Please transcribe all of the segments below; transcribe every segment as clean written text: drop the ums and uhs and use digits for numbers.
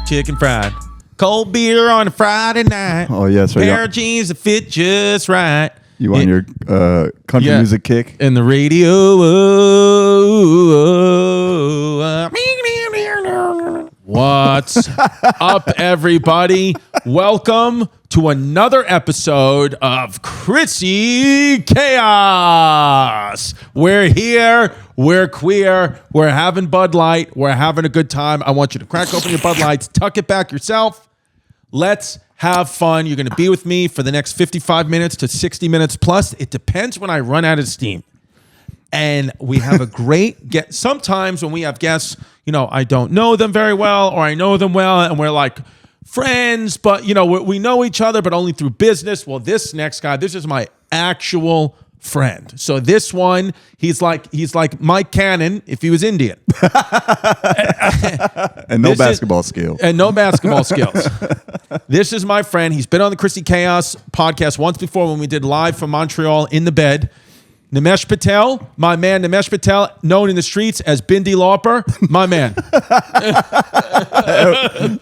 chicken fried. Cold beer on a Friday night. Oh, yes. Right. Pair of jeans that fit just right. You on your country music kick? And the radio. What's up, everybody? Welcome to another episode of CHRISSY Chaos. We're here. We're queer. We're having Bud Light. We're having a good time. I want you to crack open your Bud Lights, tuck it back yourself. Let's have fun. You're going to be with me for the next 55 minutes to 60 minutes plus. It depends when I run out of steam. And we have a great guest. Sometimes when we have guests, you know, I don't know them very well, or I know them well, and we're like friends, but, you know, we know each other, but only through business. Well, this next guy, this is my actual friend. So this one, he's like Mike Cannon if he was Indian. And no basketball skills. And no basketball skills. This is my friend. He's been on the CHRISSY Chaos podcast once before when we did live from Montreal in the bed. Nimesh Patel, my man Nimesh Patel, known in the streets as Bindi Lauper, my man.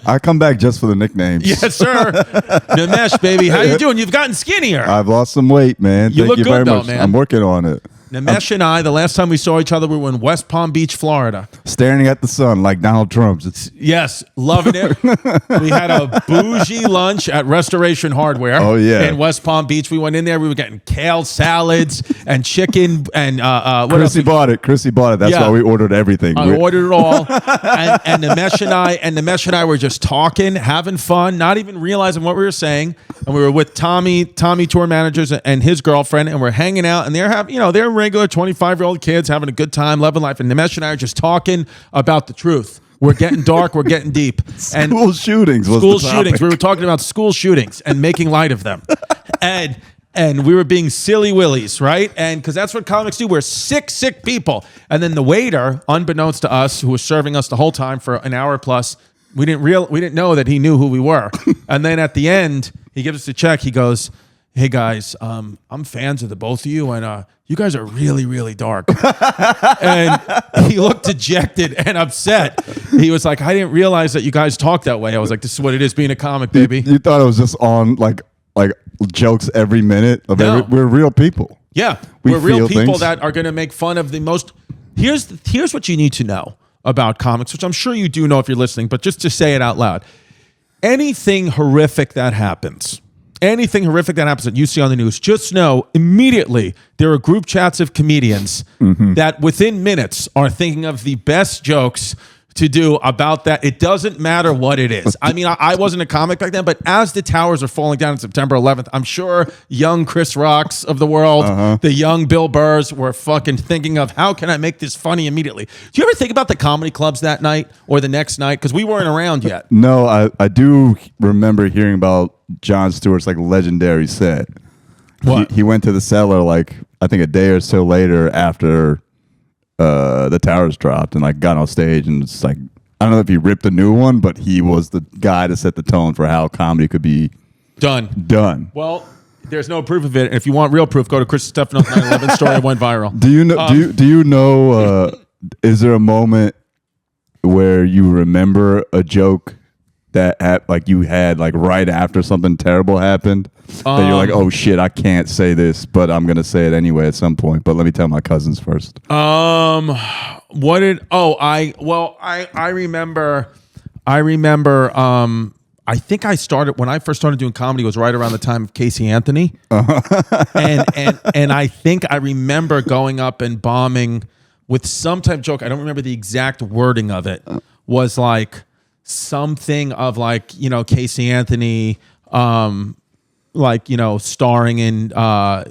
I come back just for the nicknames. Yes, sir. Nimesh, baby, how you doing? You've gotten skinnier. I've lost some weight, man. You Thank look you good, very though, much. man. I'm working on it. Nimesh and I, the last time we saw each other, we were in West Palm Beach, Florida. Staring at the sun like Donald Trump's. Yes, loving it. We had a bougie lunch at Restoration Hardware. Oh, yeah. In West Palm Beach. We went in there. We were getting kale salads and chicken and what CHRISSY else? bought it. CHRISSY bought it. That's why we ordered everything. I ordered it all. and Nimesh and I were just talking, having fun, not even realizing what we were saying. And we were with Tommy tour managers and his girlfriend, and we're hanging out, and they're having, you know, they're regular 25-year-old kids having a good time, loving life. And Nimesh and I are just talking about the truth. We're getting dark. We're getting deep. School shootings was school the topic. shootings. We were talking about school shootings and making light of them. And we were being silly willies, right? And because that's what comics do. We're sick people. And then the waiter, unbeknownst to us, who was serving us the whole time for an hour plus, we didn't know that he knew who we were. And then at the end, he gives us a check. He goes, "Hey guys, I'm fans of the both of you, and you guys are really, really dark." And he looked dejected and upset. He was like, "I didn't realize that you guys talk that way." I was like, "This is what it is being a comic, baby." You thought it was just on like jokes every minute of No. we're real people. Yeah, We we're real feel people things. that are going to make fun of the most. Here's what you need to know about comics, which I'm sure you do know if you're listening, but just to say it out loud. Anything horrific that happens that you see on the news, just know immediately there are group chats of comedians that within minutes are thinking of the best jokes to do about that. It doesn't matter what it is. I mean, I wasn't a comic back then, but as the towers are falling down on September 11th, I'm sure young Chris Rocks of the world, the young Bill Burrs were fucking thinking of, how can I make this funny immediately? Do you ever think about the comedy clubs that night or the next night? Because we weren't around yet. No, I do remember hearing about Jon Stewart's like legendary set. What? He went to the cellar like I think a day or so later after the towers dropped, and like got on stage, and it's like, I don't know if he ripped a new one, but he was the guy to set the tone for how comedy could be done. Well, there's no proof of it. And if you want real proof, go to Chris Distefano's 9/11 story. It went viral. Do you know? Do you know? Is there a moment where you remember a joke that you had like right after something terrible happened? That you're like, oh shit, I can't say this, but I'm gonna say it anyway at some point. But let me tell my cousins first. I remember. I think I started when I first started doing comedy was right around the time of Casey Anthony, and I think I remember going up and bombing with some type of joke. I don't remember the exact wording of it. Was like something of like, you know, Casey Anthony. Like, you know, starring in the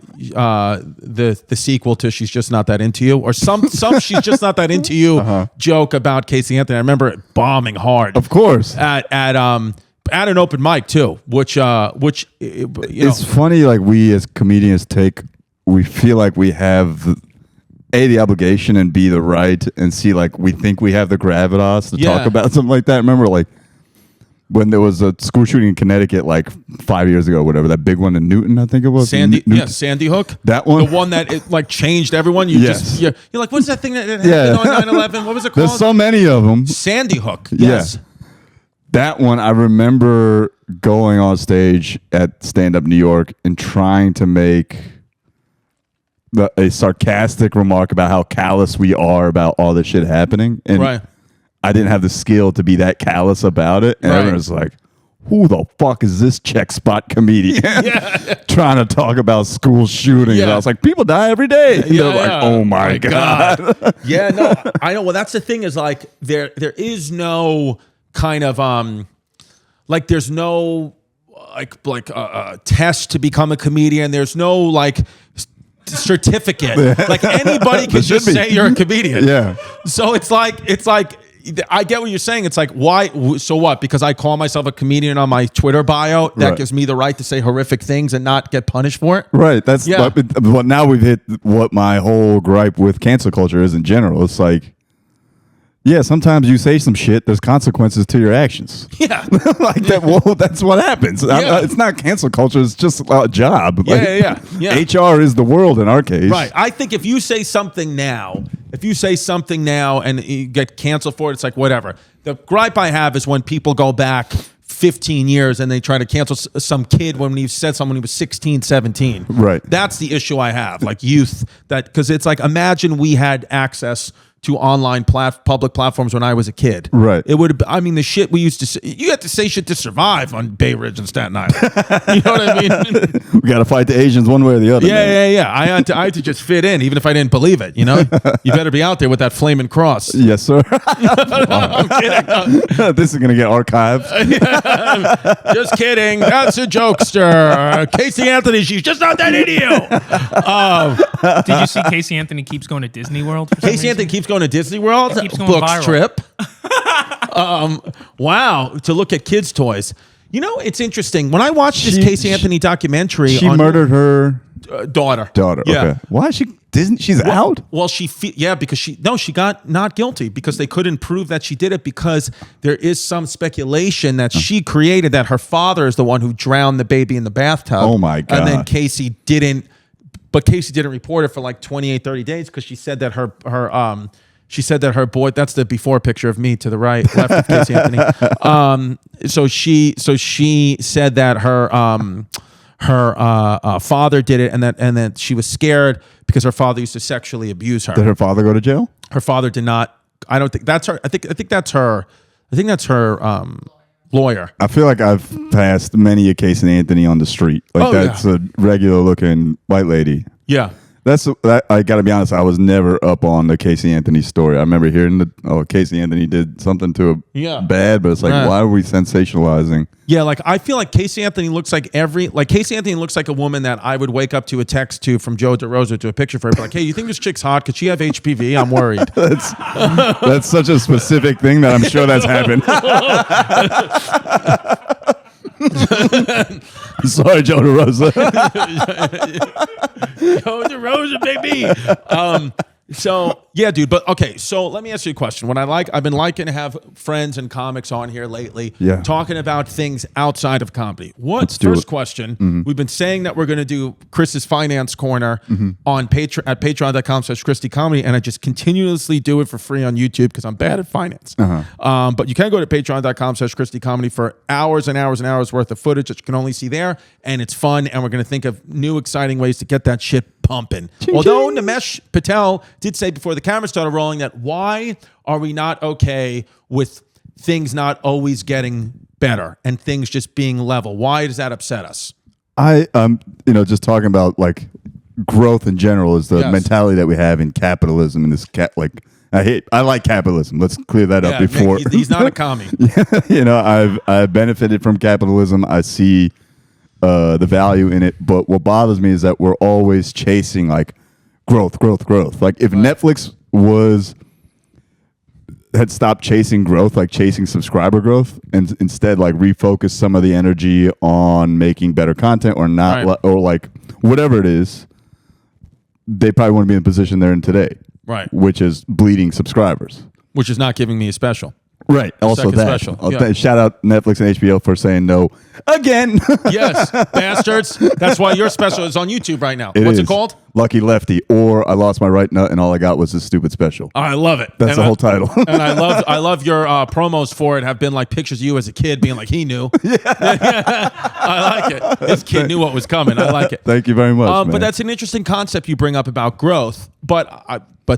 sequel to She's Just Not That Into You, or some She's Just Not That Into You joke about Casey Anthony. I remember it bombing hard, of course, at an open mic too, which it's funny. Like we as comedians we feel like we have the obligation and B the right, and C like we think we have the gravitas to talk about something like that. Remember like when there was a school shooting in Connecticut like 5 years ago, whatever, that big one in Newton, I think it was. Sandy Hook. That one? The one that it like changed everyone. You're like, what's that thing that happened on 9/11? What was it called? There's so many of them. Sandy Hook. Yes. Yeah. That one, I remember going on stage at Stand Up New York and trying to make a sarcastic remark about how callous we are about all this shit happening. And Right. I didn't have the skill to be that callous about it. And everyone was like, who the fuck is this check spot comedian trying to talk about school shootings? Yeah. I was like, people die every day. And they're like, oh my God. Yeah, no, I know. Well, that's the thing is like there is no kind of like there's no like test to become a comedian. There's no like certificate. Like anybody can just say you're a comedian. Yeah. So it's like I get what you're saying. It's like, why? So what? Because I call myself a comedian on my Twitter bio, that gives me the right to say horrific things and not get punished for it? Right. That's but now we've hit what my whole gripe with cancel culture is in general. It's like, yeah, sometimes you say some shit, there's consequences to your actions. Yeah. Like that. Well, that's what happens. It's not cancel culture. It's just a job. Yeah. HR is the world in our case. Right. I think if you say something now and you get canceled for it, it's like, whatever. The gripe I have is when people go back 15 years and they try to cancel some kid when he said something when he was 16, 17. Right. That's the issue I have. Like youth, because it's like, imagine we had access to online public platforms when I was a kid. Right. It would have, I mean, the shit we used to say, you had to say shit to survive on Bay Ridge and Staten Island. You know what I mean? We got to fight the Asians one way or the other. Yeah. I had to just fit in, even if I didn't believe it. You know, you better be out there with that flaming cross. Yes, sir. I'm kidding. This is going to get archived. Just kidding. That's a jokester. Casey Anthony, she's just not that into you. Did you see Casey Anthony keeps going to Disney World? Casey Anthony keeps going to Disney World. Keeps going Books viral. trip. Wow, to look at kids' toys. You know, it's interesting. When I watched this Casey Anthony documentary, She murdered her daughter. Yeah. Okay. Why is she? She's out? Well, because she got not guilty because they couldn't prove that she did it, because there is some speculation that she created that her father is the one who drowned the baby in the bathtub. Oh my God. And then Casey didn't report it for like 28, 30 days because she said that her boy, that's the before picture of me to the right, left of Casey Anthony. So she said that her father did it, and that she was scared because her father used to sexually abuse her. Did her father go to jail? Her father did not. I don't think that's her. I think that's her. I think that's her lawyer. I feel like I've passed many a Casey Anthony on the street. Like that's a regular looking white lady. Yeah. I got to be honest, I was never up on the Casey Anthony story. I remember hearing Casey Anthony did something to her bad, but it's like, why are we sensationalizing? Yeah, like I feel like Casey Anthony looks like Casey Anthony looks like a woman that I would wake up to a text to from Joe DeRosa to a picture for her, be like, hey, you think this chick's hot? Could she have HPV? I'm worried. That's such a specific thing that I'm sure that's happened. Sorry, Joe DeRosa. Joe DeRosa, baby. So yeah, dude. But okay, so let me ask you a question. I've been liking to have friends and comics on here lately, talking about things outside of comedy. First question? Mm-hmm. We've been saying that we're going to do Chris's Finance Corner on at patreon.com/ChRISSY Comedy, and I just continuously do it for free on YouTube because I'm bad at finance. But you can go to patreon.com/ChRISSY Comedy for hours and hours and hours worth of footage that you can only see there, and it's fun. And we're going to think of new, exciting ways to get that shit pumping. Although Nimesh Patel did say before the camera started rolling that why are we not okay with things not always getting better and things just being level? Why does that upset us? I just talking about like growth in general is the mentality that we have in capitalism and this I like capitalism. Let's clear that up before. He's not a commie. I've benefited from capitalism. I see the value in it, but what bothers me is that we're always chasing like growth. Like if Netflix had stopped chasing growth, like chasing subscriber growth, and instead like refocus some of the energy on making better content or not, or like whatever it is, they probably wouldn't be in the position they're in today. Right. Which is bleeding subscribers. Which is not giving me a special. Right. Also Second that. special. Yeah. Shout out Netflix and HBO for saying no again. Yes, bastards. That's why your special is on YouTube right now. It What's is it called? Lucky Lefty, or I lost my right nut and all I got was this stupid special. I love it. That's the whole title. And I love your promos for it have been like pictures of you as a kid being like, he knew. Yeah. I like it. This kid knew what was coming. I like it. Thank you very much. Man. But that's an interesting concept you bring up about growth. But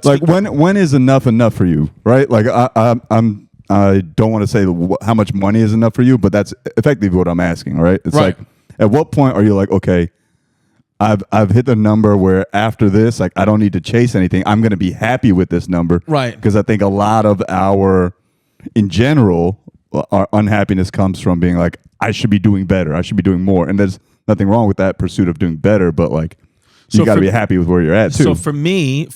like when is enough for you, right? Like I don't want to say how much money is enough for you, but that's effectively what I'm asking, right? It's right. like, at what point are you like, okay, I've hit the number where after this, like, I don't need to chase anything. I'm going to be happy with this number. Right. Because I think a lot of in general, our unhappiness comes from being like, I should be doing better. I should be doing more. And there's nothing wrong with that pursuit of doing better, but like, you got to be happy with where you're at too. So for me,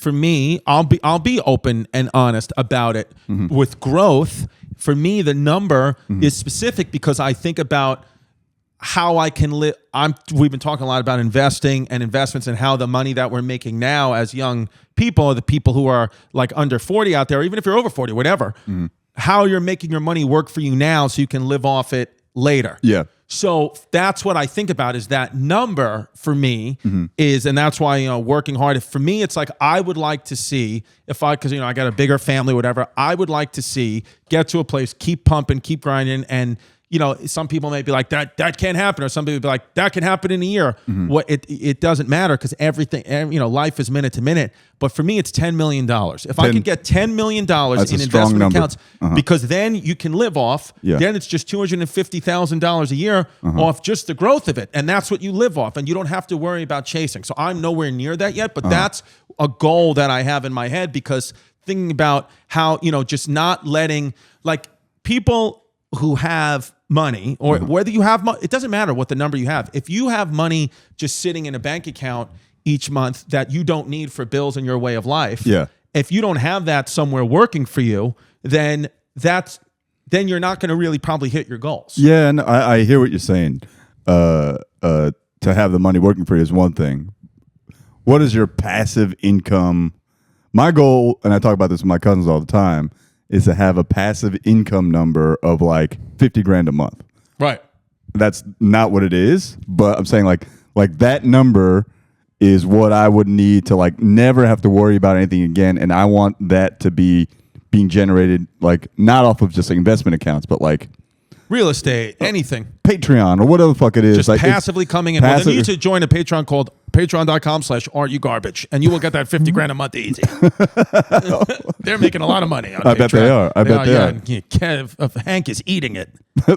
I'll be open and honest about it. Mm-hmm. With growth, for me, the number is specific because I think about how I can live. We've been talking a lot about investing and investments and how the money that we're making now as young people, the people who are like under 40 out there, even if you're over 40, whatever, how you're making your money work for you now so you can live off it later. Yeah. So that's what I think about is that number for me is, and that's why, working hard. For me, it's like I would like to see because I got a bigger family, whatever. I would like to see get to a place, keep pumping, keep grinding, and some people may be like that can't happen, or some people be like that can happen in a year. What it doesn't matter because everything, life is minute to minute. But for me, it's $10 million. If I could get $10 million in investment accounts, because then you can live off. Yeah. Then it's just $250,000 a year off just the growth of it, and that's what you live off, and you don't have to worry about chasing. So I'm nowhere near that yet, but that's a goal that I have in my head because thinking about how just not letting like people who have money or whether you have money, it doesn't matter what the number you have. If you have money just sitting in a bank account each month that you don't need for bills in your way of life, if you don't have that somewhere working for you, then you're not going to really probably hit your goals. Yeah, and I hear what you're saying. To have the money working for you is one thing. What is your passive income? My goal, and I talk about this with my cousins all the time, is to have a passive income number of like 50 grand a month. Right. That's not what it is, but I'm saying like that number is what I would need to like never have to worry about anything again. And I want that to be being generated like not off of just like investment accounts, but like real estate, anything. Patreon or whatever the fuck it is. Just like passively coming in. Well, then you need to join a Patreon called patreon.com/aren'tyougarbage, and you will get that 50 grand a month easy. They're making a lot of money on Patreon. Bet they are. I bet they are. Kev, Hank is eating it.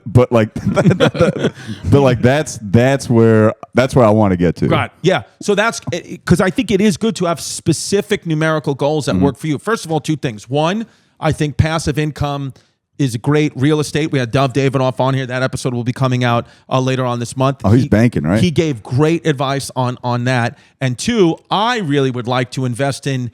but like that's where I want to get to. Right. Yeah. So that's because I think it is good to have specific numerical goals that work for you. First of all, two things. One, I think passive income is great. Real estate. We had Dov Davidoff on here. That episode will be coming out later on this month. Oh, he's banking, right? He gave great advice on that. And two, I really would like to invest in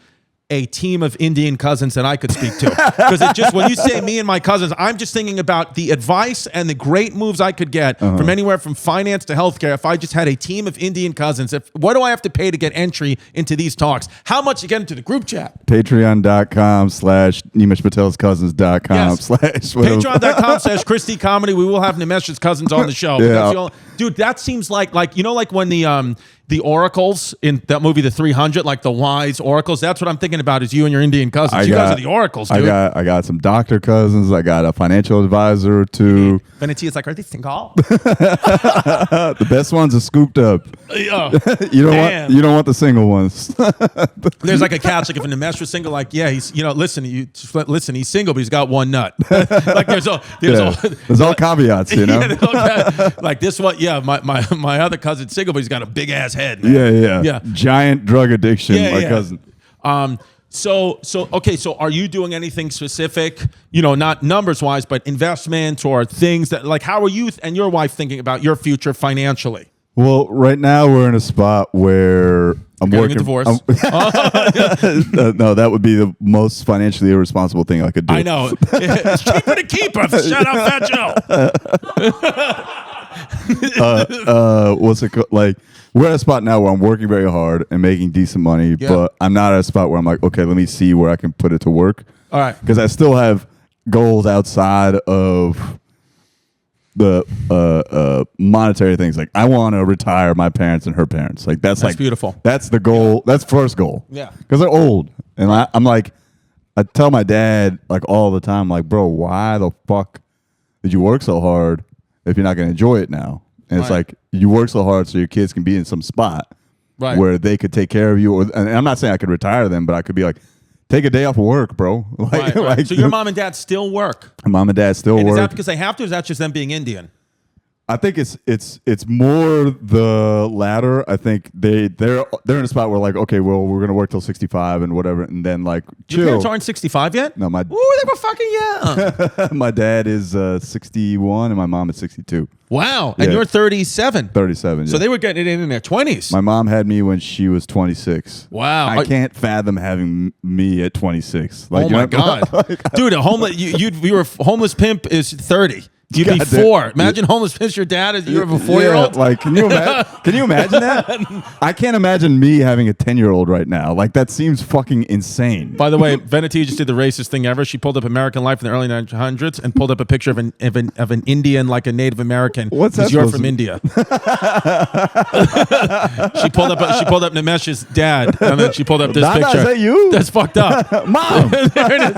a team of Indian cousins that I could speak to. Because it just, when you say me and my cousins, I'm just thinking about the advice and the great moves I could get from anywhere from finance to healthcare if I just had a team of Indian cousins. What do I have to pay to get entry into these talks? How much to get into the group chat? Patreon.com/NimeshPatelsCousins.com/ Yes. Patreon.com/CHRISSY Comedy. We will have Nimesh's cousins on the show. Yeah. Dude, that seems like when the oracles in that movie, The 300, like the wise oracles. That's what I'm thinking about is you and your Indian cousins. You guys are the oracles, dude. I got some doctor cousins. I got a financial advisor or two. Vanitia's like, are they single? The best ones are scooped up. You don't want the single ones. There's like a catch. Like if a Nimesh was single, like he's listen, he's single, but he's got one nut. Like there's all caveats, like this one, my other cousin's single, but he's got a big ass head. Man. Yeah. Giant drug addiction, cousin. So are you doing anything specific, not numbers wise, but investments or things that like, how are you and your wife thinking about your future financially? Well, right now we're in a spot where I'm getting working. A divorce. No, that would be the most financially irresponsible thing I could do. I know. It's cheaper to keep her. Shout out Fat Joe. What's it called? Like, we're at a spot now where I'm working very hard and making decent money, but I'm not at a spot where I'm like, okay, let me see where I can put it to work. All right. Because I still have goals outside of the monetary things. Like I want to retire my parents and her parents. Like that's like beautiful. That's the goal. That's first goal. Yeah. Because they're old, and I'm like, I tell my dad like all the time, like, bro, why the fuck did you work so hard if you're not going to enjoy it now? And it's like you work so hard so your kids can be in some spot where they could take care of you. And I'm not saying I could retire them, but I could be like, take a day off of work, bro. Like, So your mom and dad still work? Mom and dad still And work. is that because they have to, or is that just them being Indian? I think it's more the latter. I think they're in a spot where like, okay, well, we're gonna work till 65 and whatever, and then like chill. Your parents aren't 65 yet? No, Ooh, they were fucking young. my dad is 61 and my mom is 62. Wow, and you're 37. 37. So they were getting it in their 20s. My mom had me when she was 26. Wow. I can't fathom having me at 26. Like, Oh my God, dude! A homeless you were homeless pimp is 30. You'd be 4. Imagine homeless pimp your dad as you have a 4-year-old. Yeah, like, can you imagine that? I can't imagine me having a 10-year-old right now. Like, that seems fucking insane. By the way, Venetia just did the racist thing ever. She pulled up American Life in the early 1900s and pulled up a picture of an Indian, like a Native American. What's that? You're from India. She pulled up Nimesh's dad, and then she pulled up this picture. Is that you? That's fucked up, Mom. There it is.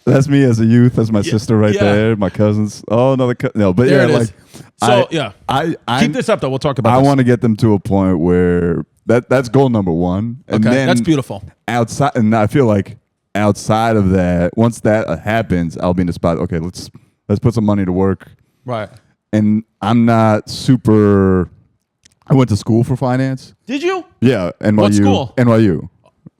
That's me as a youth. That's my sister right there. My cousins. Oh, another no, but There yeah, it like is. So I keep this up though. We'll talk about. I this. want to get them to a point where that's goal number 1. And Okay, then that's beautiful. Outside, and I feel like outside of that, once that happens, I'll be in the spot. Okay, let's put some money to work. Right. And I'm not super. I went to school for finance. Did you? Yeah, NYU. What school? NYU,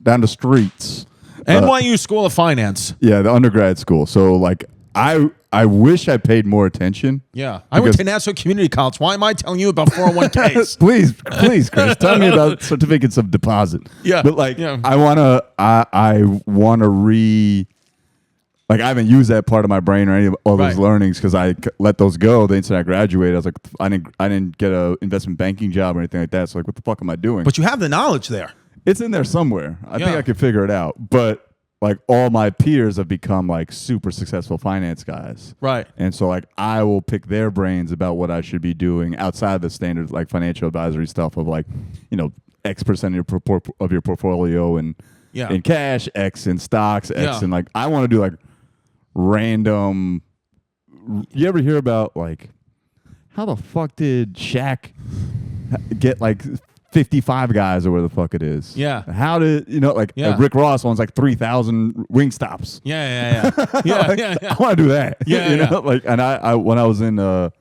down the streets. NYU School of Finance. Yeah, the undergrad school. So like, I wish I paid more attention. Yeah, I went to Nassau Community College. Why am I telling you about 401ks? please, Chris, tell me about certificates of deposit. Yeah, but like, yeah. I wanna like, I haven't used that part of my brain or any of all those learnings because I let those go the instant I graduated. I was like, I didn't get a investment banking job or anything like that. So like, what the fuck am I doing? But you have the knowledge there. It's in there somewhere. I think I could figure it out. But like, all my peers have become like super successful finance guys. Right. And so like, I will pick their brains about what I should be doing outside the standard like financial advisory stuff of like, X percent of your portfolio and in cash, X in stocks, X and like, I want to do like random. You ever hear about like, how the fuck did Shaq get like 55 guys or where the fuck it is? Yeah. How did Rick Ross owns like 3,000 wing stops. Yeah. I want to do that. Like, and I when I was in this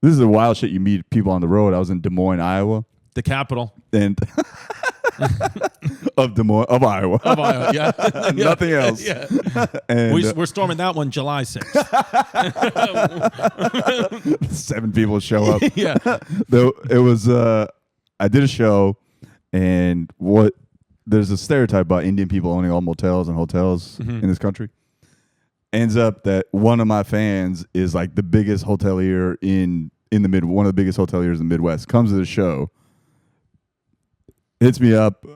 is the wild shit. You meet people on the road. I was in Des Moines, Iowa. The capital. And of Iowa. Of Iowa, yeah. Nothing else. Yeah. And We're storming that one July 6th. 7 people show up. Yeah. It was I did a show, and there's a stereotype about Indian people owning all motels and hotels in this country. Ends up that one of my fans is like the biggest hotelier one of the biggest hoteliers in the Midwest. Comes to the show, hits me up,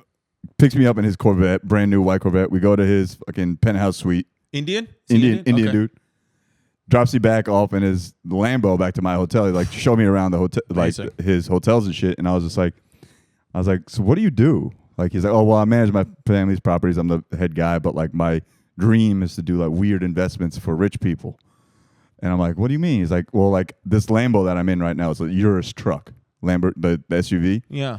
picks me up in his Corvette, brand new white Corvette. We go to his fucking penthouse suite. Indian okay. Dude. Drops me back off in his Lambo back to my hotel. He like show me around the hotel, like his hotels and shit. And I was like, so what do you do? Like, he's like, oh, well, I manage my family's properties. I'm the head guy, but like my dream is to do like weird investments for rich people. And I'm like, what do you mean? He's like, well, like this Lambo that I'm in right now is a Urus truck, the SUV. Yeah.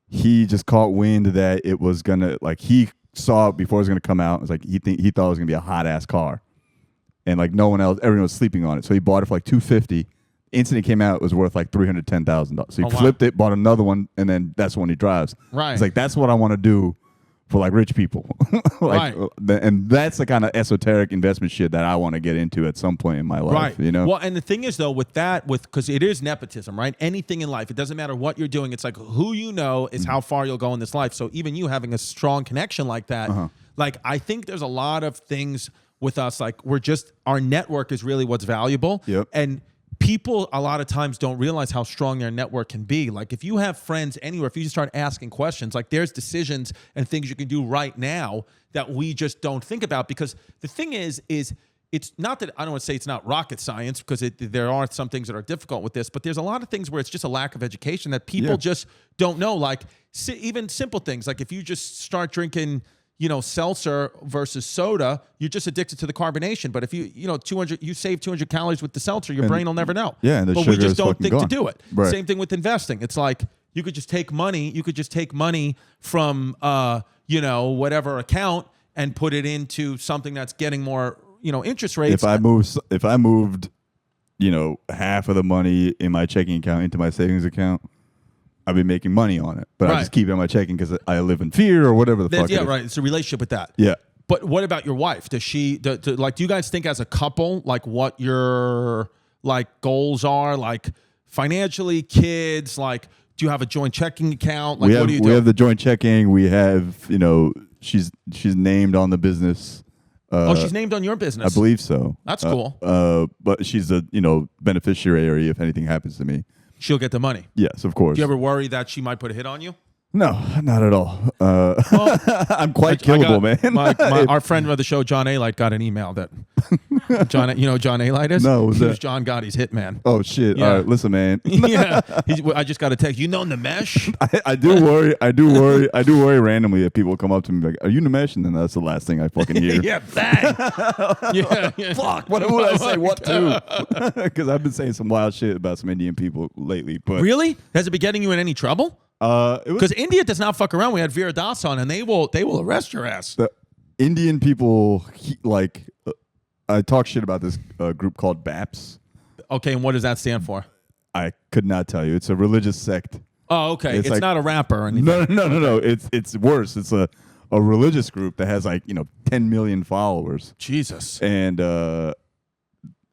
He just caught wind that it was gonna, like, he saw it before it was gonna come out. It was like he thought it was gonna be a hot ass car, and like everyone was sleeping on it. So he bought it for like $250. Instant it came out, it was worth like $310,000. So he flipped it, bought another one, and then that's the one he drives. Right. It's like, that's what I want to do for like rich people. Like, and that's the kind of esoteric investment shit that I want to get into at some point in my life. Right. Well, and the thing is though, because it is nepotism, right? Anything in life, it doesn't matter what you're doing. It's like who you know is how far you'll go in this life. So even you having a strong connection like that, like I think there's a lot of things with us. Like our network is really what's valuable. Yep. And people a lot of times don't realize how strong their network can be. Like if you have friends anywhere, if you just start asking questions, like there's decisions and things you can do right now that we just don't think about. Because the thing is it's not that I don't want to say it's not rocket science, because there are some things that are difficult with this, but there's a lot of things where it's just a lack of education that people just don't know. Like even simple things, like if you just start drinking, seltzer versus soda, you're just addicted to the carbonation. But if you save 200 calories with the seltzer, your brain will never know. Yeah, and the but sugar we just is don't fucking think to gone. do it. Right. Same thing with investing. It's like you could just take money from whatever account and put it into something that's getting more interest rates. If I moved, half of the money in my checking account into my savings account, I'd be making money on it. But I just keep it in my checking because I live in fear or whatever the fuck. Yeah, it is. right. It's a relationship with that. Yeah. But what about your wife? Does she do you guys think as a couple, like what your goals are, like financially, kids, like do you have a joint checking account? Like what do you do? We have the joint checking. We have, she's named on the business. She's named on your business. I believe so. That's cool. But she's a beneficiary if anything happens to me. She'll get the money. Yes, of course. Do you ever worry that she might put a hit on you? No, not at all. I'm quite killable, man. Our friend of the show, John A-Light, got an email that John A-Light is? No, he was John Gotti's hitman. Oh shit! Yeah. All right, listen, man. Yeah, I just got a text. Nimesh? I do worry. I do worry randomly if people come up to me like, "Are you Nimesh?" And then that's the last thing I fucking hear. Yeah, bang. yeah. Fuck. What would I say? What to? Because I've been saying some wild shit about some Indian people lately. But really, has it been getting you in any trouble? Because India does not fuck around. We had Veera Das on, and they will arrest your ass. the Indian people I talk shit about this group called BAPS. Okay, and what does that stand for? I could not tell you. It's a religious sect. Oh, okay. It's like- not a rapper or anything. No. It's worse. It's a religious group that has 10 million followers. Jesus. And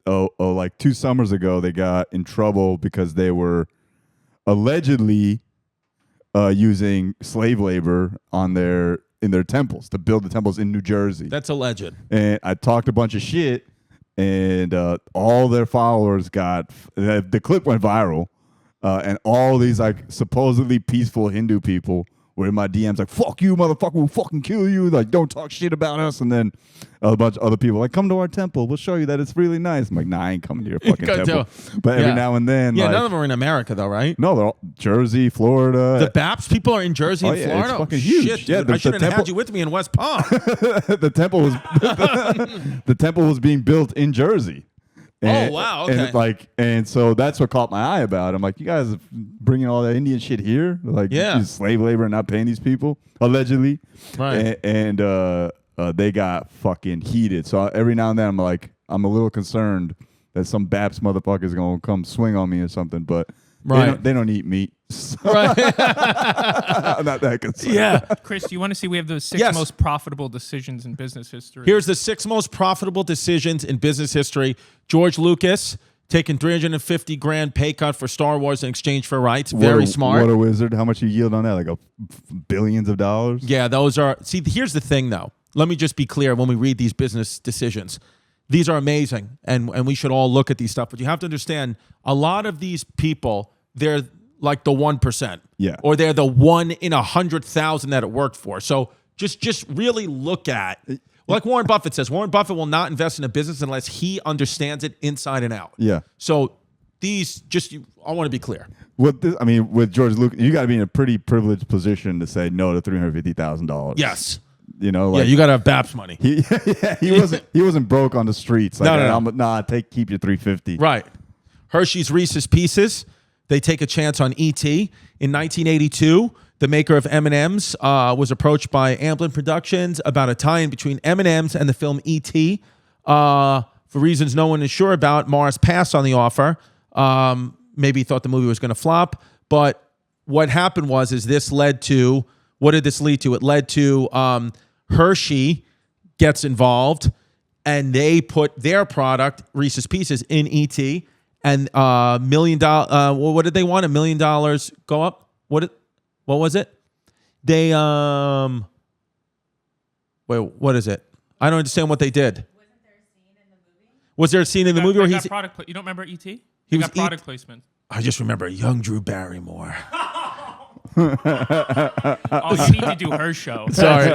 like 2 summers ago, they got in trouble because they were allegedly using slave labor in their temples to build the temples in New Jersey. That's alleged. And I talked a bunch of shit, and all their followers the clip went viral, and all these supposedly peaceful Hindu people were in my DMs like, "Fuck you, motherfucker! We'll fucking kill you! Like, don't talk shit about us." And then a bunch of other people like, "Come to our temple. We'll show you that it's really nice." I'm like, "Nah, I ain't coming to your fucking temple." But every now and then, none of them are in America though, right? no, they're all Jersey, Florida. The BAPS people are in Jersey and yeah, Florida. it's fucking huge. Shit, Yeah, dude. I shouldn't have had you with me in West Palm. the temple was the temple was being built in Jersey. Oh, wow, okay. And so that's what caught my eye about it. I'm like, you guys are bringing all that Indian shit here, Yeah. slave labor and not paying these people allegedly, Right. And they got fucking heated. So every now and then I'm a little concerned that some BAPS motherfucker is gonna come swing on me or something, but Right. they don't eat meat. So Right. I'm not that concerned. Yeah. Chris, do you want to see we have the 6 Yes. most profitable decisions in business history? Here's the 6 most profitable decisions in business history. George Lucas taking $350,000 pay cut for Star Wars in exchange for rights. Very smart. What a wizard. How much you yield on that? Billions of dollars? Yeah, those are. See, here's the thing, though. Let me just be clear when we read these business decisions. These are amazing, and we should all look at these stuff. But you have to understand, a lot of these people, they're like the 1%. Yeah. Or they're the 1 in 100,000 that it worked for. So just really look at, like Warren Buffett says, Warren Buffett will not invest in a business unless he understands it inside and out. Yeah. So these, I want to be clear. With George Lucas, you got to be in a pretty privileged position to say no to $350,000. Yes. You know, Yeah, you got to have BAPS money. He wasn't broke on the streets. No. Keep your $350. Right. Hershey's Reese's Pieces. They take a chance on E.T. In 1982, the maker of M&M's was approached by Amblin Productions about a tie-in between M&M's and the film E.T. For reasons no one is sure about, Morris passed on the offer. Maybe he thought the movie was going to flop. But what happened is this led to, what did this lead to? It led to Hershey gets involved, and they put their product, Reese's Pieces, in E.T., and $1 million. What did they want? $1 million go up? What was it? They wait. What is it? I don't understand what they did. Wasn't there a scene in the movie? Was there a scene in the movie where that product? You don't remember ET? He You was got product placement. I just remember young Drew Barrymore. Oh, you need to do her show. Sorry.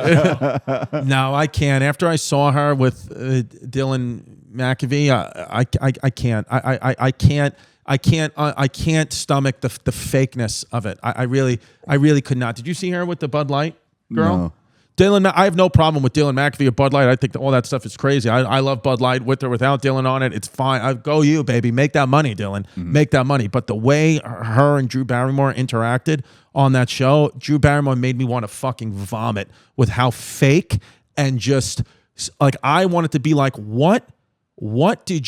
No, I can't. After I saw her with Dylan McAfee, I can't. I can't stomach the fakeness of it. I really could not. Did you see her with the Bud Light girl? No. Dylan, I have no problem with Dylan McAfee or Bud Light. I think that all that stuff is crazy. I love Bud Light with or without Dylan on it. It's fine. Go you, baby. Make that money, Dylan. Make that money. But the way her and Drew Barrymore interacted on that show, Drew Barrymore made me want to fucking vomit with how fake and just like I wanted to be like, what do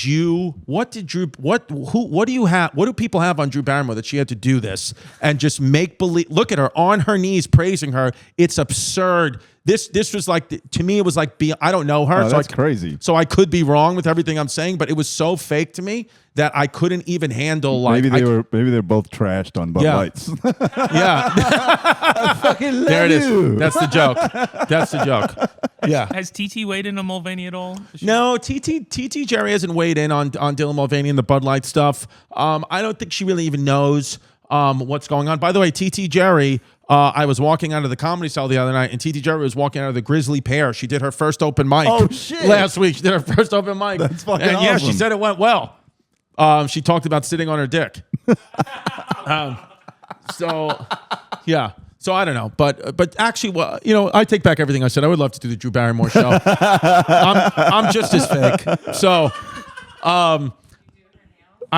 people have on Drew Barrymore that she had to do this and just make believe? Look at her on her knees praising her. It's absurd. This was like, to me, it was like, I don't know her. Oh, that's crazy. So I could be wrong with everything I'm saying, but it was so fake to me that I couldn't even handle like. Maybe they're both trashed on Bud Lights. Yeah. I fucking love There it is. you. That's the joke. That's the joke. Yeah. Has TT weighed in on Mulvaney at all? No, TT Jerry hasn't weighed in on Dylan Mulvaney and the Bud Light stuff. I don't think she really even knows what's going on. By the way, TT Jerry, I was walking out of the Comedy Cell the other night, and TT Jerry was walking out of the Grizzly Pear. She did her first open mic. Oh, shit. Last week. She did her first open mic. That's fucking and yeah, she awesome. said it went well. She talked about sitting on her dick. So, yeah. So I don't know, but actually, well, you know, I take back everything I said. I would love to do the Drew Barrymore show. I'm just as fake. So, I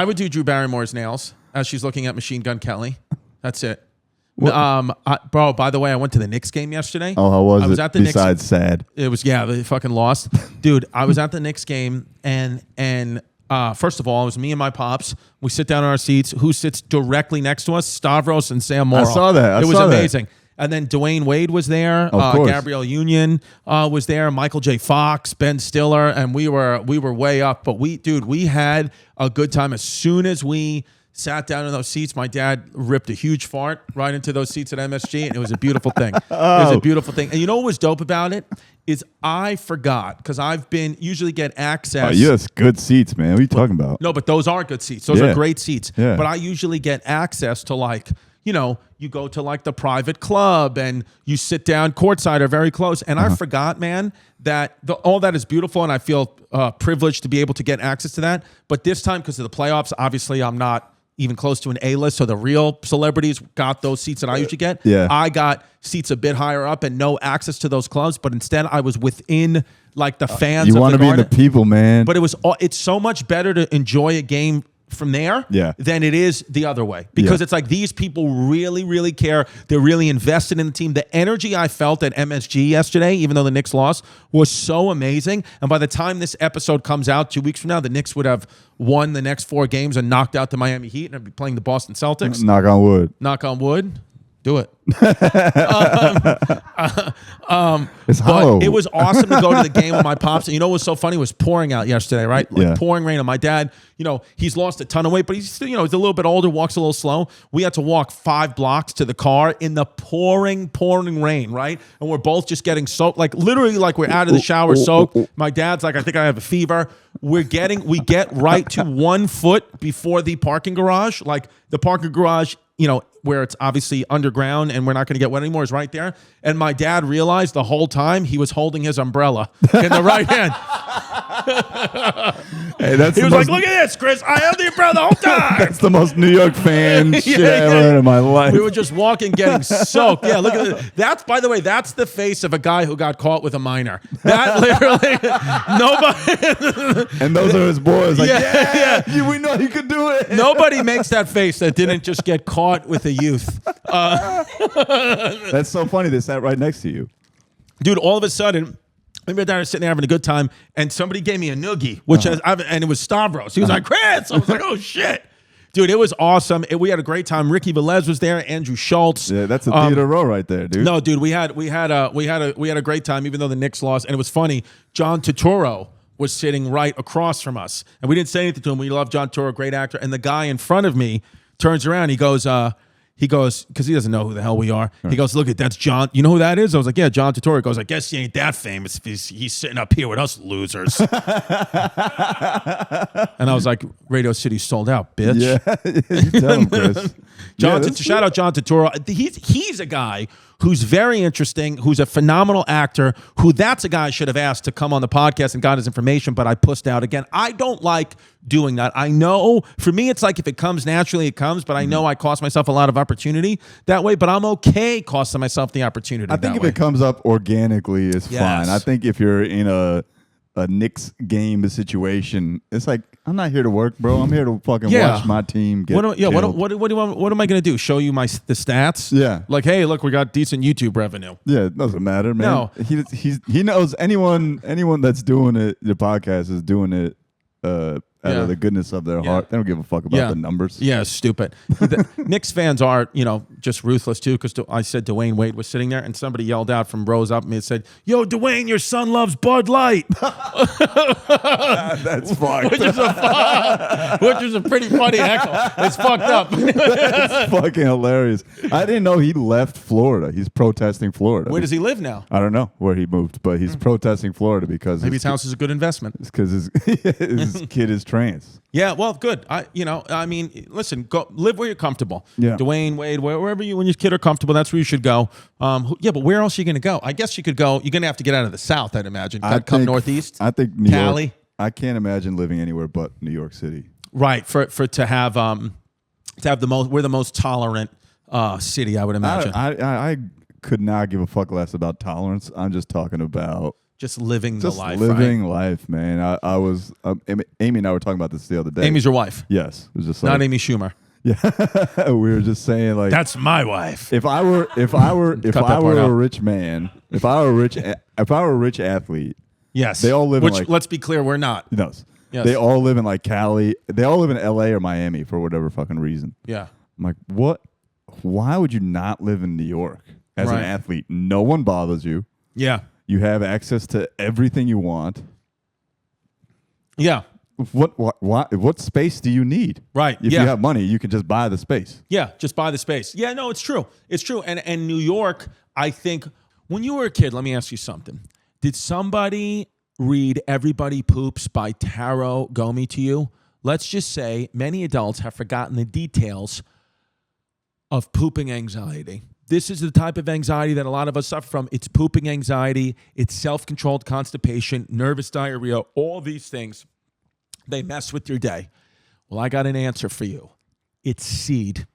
would do Drew Barrymore's nails as she's looking at Machine Gun Kelly. That's it. Bro, by the way, I went to the Knicks game yesterday. Oh, how was I was it? at the Besides sad. It was, yeah, they fucking lost. Dude, I was at the Knicks game, and first of all, it was me and my pops. We sit down in our seats. Who sits directly next to us? Stavros and Sam Morrill. I saw that. It was amazing. And then Dwayne Wade was there. Of course. Gabrielle Union was there. Michael J. Fox, Ben Stiller, and we were way up. But we had a good time. As soon as we sat down in those seats, my dad ripped a huge fart right into those seats at MSG, and it was a beautiful thing. It was a beautiful thing. And you know what was dope about it? Is I forgot, because I've been usually get access. Oh, you have good seats, man. What are you talking about? No, but those are good seats. Those are great seats. Yeah. But I usually get access to, like, you know, you go to like the private club and you sit down courtside or very close. And I forgot, man, that all that is beautiful, and I feel privileged to be able to get access to that. But this time, because of the playoffs, obviously I'm not even close to an A-list, so the real celebrities got those seats that I usually get. Yeah. I got seats a bit higher up and no access to those clubs, but instead I was within like the fans You of want the to be in Garden. the people, man. But it's so much better to enjoy a game from there than it is the other way, because it's like these people really, really care. They're really invested in the team. The energy I felt at MSG yesterday, even though the Knicks lost, was so amazing. And by the time this episode comes out 2 weeks from now, the Knicks would have won the next 4 games and knocked out the Miami Heat, and I'd be playing the Boston Celtics. Knock on wood. Knock on wood. Do it. It's hollow. But it was awesome to go to the game with my pops. And you know what was so funny? It was pouring out yesterday, right? Like pouring rain. And my dad, you know, he's lost a ton of weight, but he's still, you know, he's a little bit older, walks a little slow. We had to walk 5 blocks to the car in the pouring rain, right? And we're both just getting soaked, like literally like we're out of the shower soaked. My dad's like, I think I have a fever. We get right to 1 foot before the parking garage. Like the parking garage, you know, where it's obviously underground and we're not going to get wet anymore, is right there. And my dad realized the whole time he was holding his umbrella in the right hand. Hey, that's He was like, look at this, Chris. I have the umbrella the whole time. That's the most New York fan shit ever in my life. We were just walking, getting soaked. Yeah, look at it. That's, by the way, that's the face of a guy who got caught with a minor. That literally, nobody. And those are his boys. Like, we know he could do it. Nobody makes that face that didn't just get caught with a youth. That's so funny. They sat right next to you. Dude, all of a sudden, we were down sitting there having a good time, and somebody gave me a noogie, which and it was Stavros. He was like, Chris. I was like, oh, shit. Dude, it was awesome. We had a great time. Ricky Velez was there, Andrew Schultz. Yeah, that's a theater row right there, dude. No, dude, we had a great time, even though the Knicks lost. And it was funny. John Turturro was sitting right across from us, and we didn't say anything to him. We love John Turturro, great actor. And the guy in front of me turns around. He goes, He goes, because he doesn't know who the hell we are. He goes, look, that's John. You know who that is? I was like, yeah, John Turturro. He goes, I guess he ain't that famous if he's sitting up here with us losers. And I was like, Radio City sold out, bitch. Yeah, you tell him, Chris. Shout out John Turturro. He's a guy who's very interesting, who's a phenomenal actor, that's a guy I should have asked to come on the podcast and got his information, but I pussed out. Again, I don't like doing that. I know, for me, it's like if it comes naturally, it comes, but I know I cost myself a lot of opportunity that way, but I'm okay costing myself the opportunity I think if way. it comes up organically, it's Yes. fine. I think if you're in a Knicks game situation, it's like, I'm not here to work, bro. I'm here to fucking watch my team get What am I going to do? Show you the stats? Yeah. Like, hey, look, we got decent YouTube revenue. Yeah, it doesn't matter, man. No. He knows anyone that's doing it, the podcast is doing it out of the goodness of their heart. They don't give a fuck about the numbers. Yeah, stupid. The Knicks fans are, just ruthless too, because I said Dwayne Wade was sitting there and somebody yelled out from rows up me and said, yo, Dwayne, your son loves Bud Light. That's fucked. Which is a pretty funny heckle. It's fucked up. That's fucking hilarious. I didn't know he left Florida. He's protesting Florida. Where does he live now? I don't know where he moved, but he's protesting Florida because Maybe his house is a good investment. It's because his kid is trans. Yeah, well, good. Listen, go live where you're comfortable. Yeah. Dwayne, Wade, wherever you and your kid are comfortable, that's where you should go. But where else are you going to go? I guess you could go. You're going to have to get out of the South, I'd imagine. Come northeast. I think New Cali. York. I can't imagine living anywhere but New York City. Right. To have the most. We're the most tolerant city, I would imagine. I could not give a fuck less about tolerance. I'm just talking about just living the life. Living right? life, man. I was Amy and I were talking about this the other day. Amy's your wife. Yes, it was just like, Not Amy Schumer. Yeah, we were just saying like That's my wife. if I were a rich man, if I were a rich athlete, Yes. they all live in Which, like, let's be clear, we're not. yes. Yes. They all live in like Cali. They all live in LA or Miami for whatever fucking reason. Yeah. I'm like, what? Why would you not live in New York as an Right. athlete? No one bothers you. Yeah. You have access to everything you want. Yeah. What space do you need? Right. If Yeah. you have money, you can just buy the space. Yeah, just buy the space. Yeah, no, it's true. It's true. And New York, I think, when you were a kid, let me ask you something. Did somebody read Everybody Poops by Taro Gomi to you? Let's just say many adults have forgotten the details of pooping anxiety. This is the type of anxiety that a lot of us suffer from. It's pooping anxiety. It's self-controlled constipation, nervous diarrhea, all these things. They mess with your day. Well, I got an answer for you. It's Seed.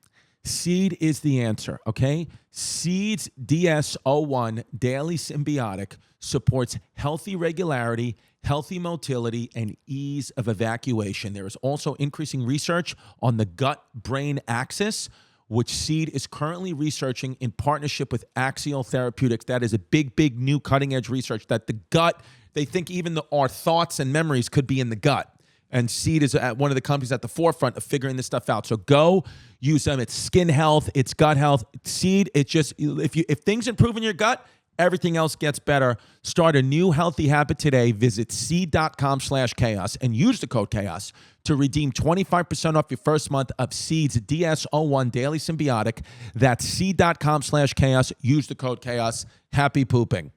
Seed is the answer, okay? Seed's DS-01 Daily Symbiotic supports healthy regularity, healthy motility, and ease of evacuation. There is also increasing research on the gut-brain axis, which Seed is currently researching in partnership with Axial Therapeutics. That is a big, big new cutting-edge research that the gut, they think even our thoughts and memories could be in the gut. And Seed is one of the companies at the forefront of figuring this stuff out. So go use them. It's skin health. It's gut health. Seed, it's just, if things improve in your gut, everything else gets better. Start a new healthy habit today. Visit seed.com/chaos and use the code chaos to redeem 25% off your first month of Seed's DS-01 Daily Symbiotic. That's seed.com/chaos. Use the code chaos. Happy pooping.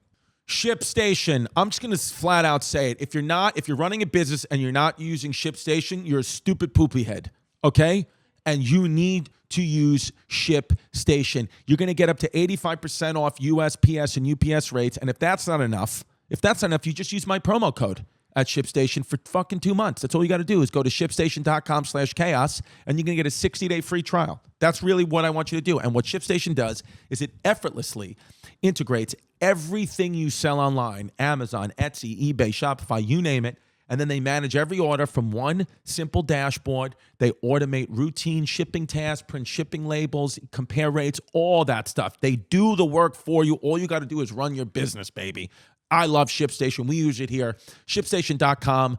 ShipStation. I'm just going to flat out say it. If you're running a business and you're not using ShipStation, you're a stupid poopy head, okay? And you need to use ShipStation. You're going to get up to 85% off USPS and UPS rates. And if that's not enough, you just use my promo code at ShipStation for fucking 2 months. That's all you got to do is go to shipstation.com/chaos and you're going to get a 60-day free trial. That's really what I want you to do. And what ShipStation does is it effortlessly integrates everything you sell online, Amazon, Etsy, eBay, Shopify, you name it, and then they manage every order from one simple dashboard. They automate routine shipping tasks, print shipping labels, compare rates, all that stuff. They do the work for you. All you got to do is run your business, baby. I love ShipStation. We use it here. ShipStation.com.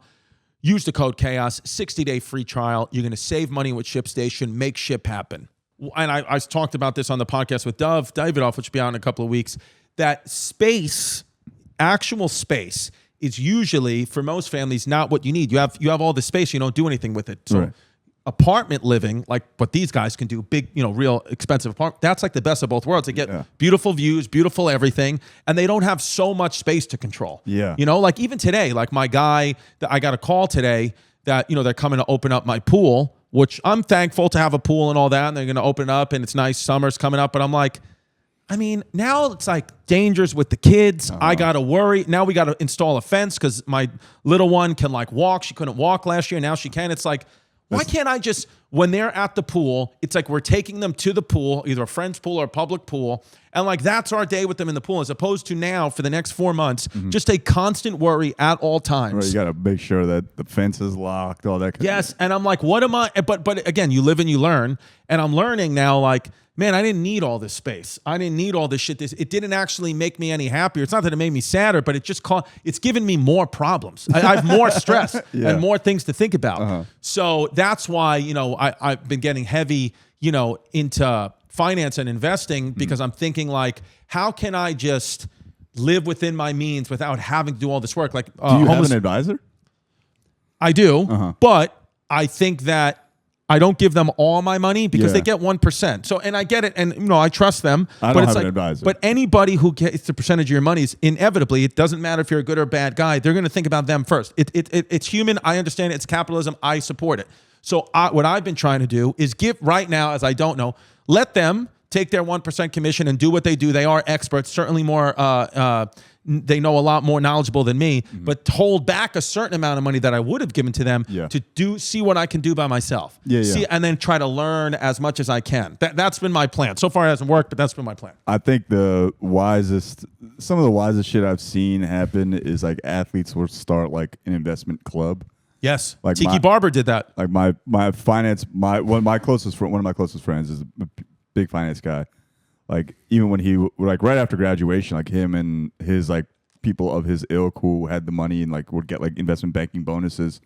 Use the code CHAOS, 60-day free trial. You're going to save money with ShipStation. Make ship happen. And I talked about this on the podcast with Davidoff, which will be out in a couple of weeks, that space, actual space, is usually, for most families, not what you need. You have all the space. You don't do anything with it. So apartment living, like what these guys can do, big, real expensive apartment. That's like the best of both worlds. They get beautiful views, beautiful everything, and they don't have so much space to control. Yeah. Like even today, like my guy, I got a call today that, they're coming to open up my pool, which I'm thankful to have a pool and all that, and they're going to open it up, and it's nice. Summer's coming up, but I'm like, now it's like dangers with the kids. I got to worry. Now we got to install a fence because my little one can like walk. She couldn't walk last year. Now she can. It's like, why can't I just, when they're at the pool, it's like we're taking them to the pool, either a friend's pool or a public pool, and like that's our day with them in the pool, as opposed to now for the next 4 months, just a constant worry at all times. Right, you got to make sure that the fence is locked, all that kind of Yes, and I'm like, what am I? But again, you live and you learn, and I'm learning now, like, man, I didn't need all this space. I didn't need all this shit. It didn't actually make me any happier. It's not that it made me sadder, but it's given me more problems. I have more stress and more things to think about. So that's why, I've been getting heavy, into finance and investing, because I'm thinking like, how can I just live within my means without having to do all this work? Like, do you have an advisor? I do, but I think that I don't give them all my money because they get 1%. So, and I get it, and I trust them. I don't have an advisor. But anybody who gets the percentage of your money is inevitably, it doesn't matter if you're a good or bad guy, they're going to think about them first. It's human. I understand it. It's capitalism. I support it. So what I've been trying to do is give right now, as I don't know, let them take their 1% commission and do what they do. They are experts, certainly more. They know a lot more knowledgeable than me, but hold back a certain amount of money that I would have given to them to see what I can do by myself. See, and then try to learn as much as I can. That's been my plan. So far it hasn't worked, but that's been my plan. I think some of the wisest shit I've seen happen is like athletes will start like an investment club. Like Like Tiki Barber did that. Like one of my closest friends is a big finance guy. Like even when he like right after graduation, like him and his like people of his ilk who had the money and like would get like investment banking bonuses,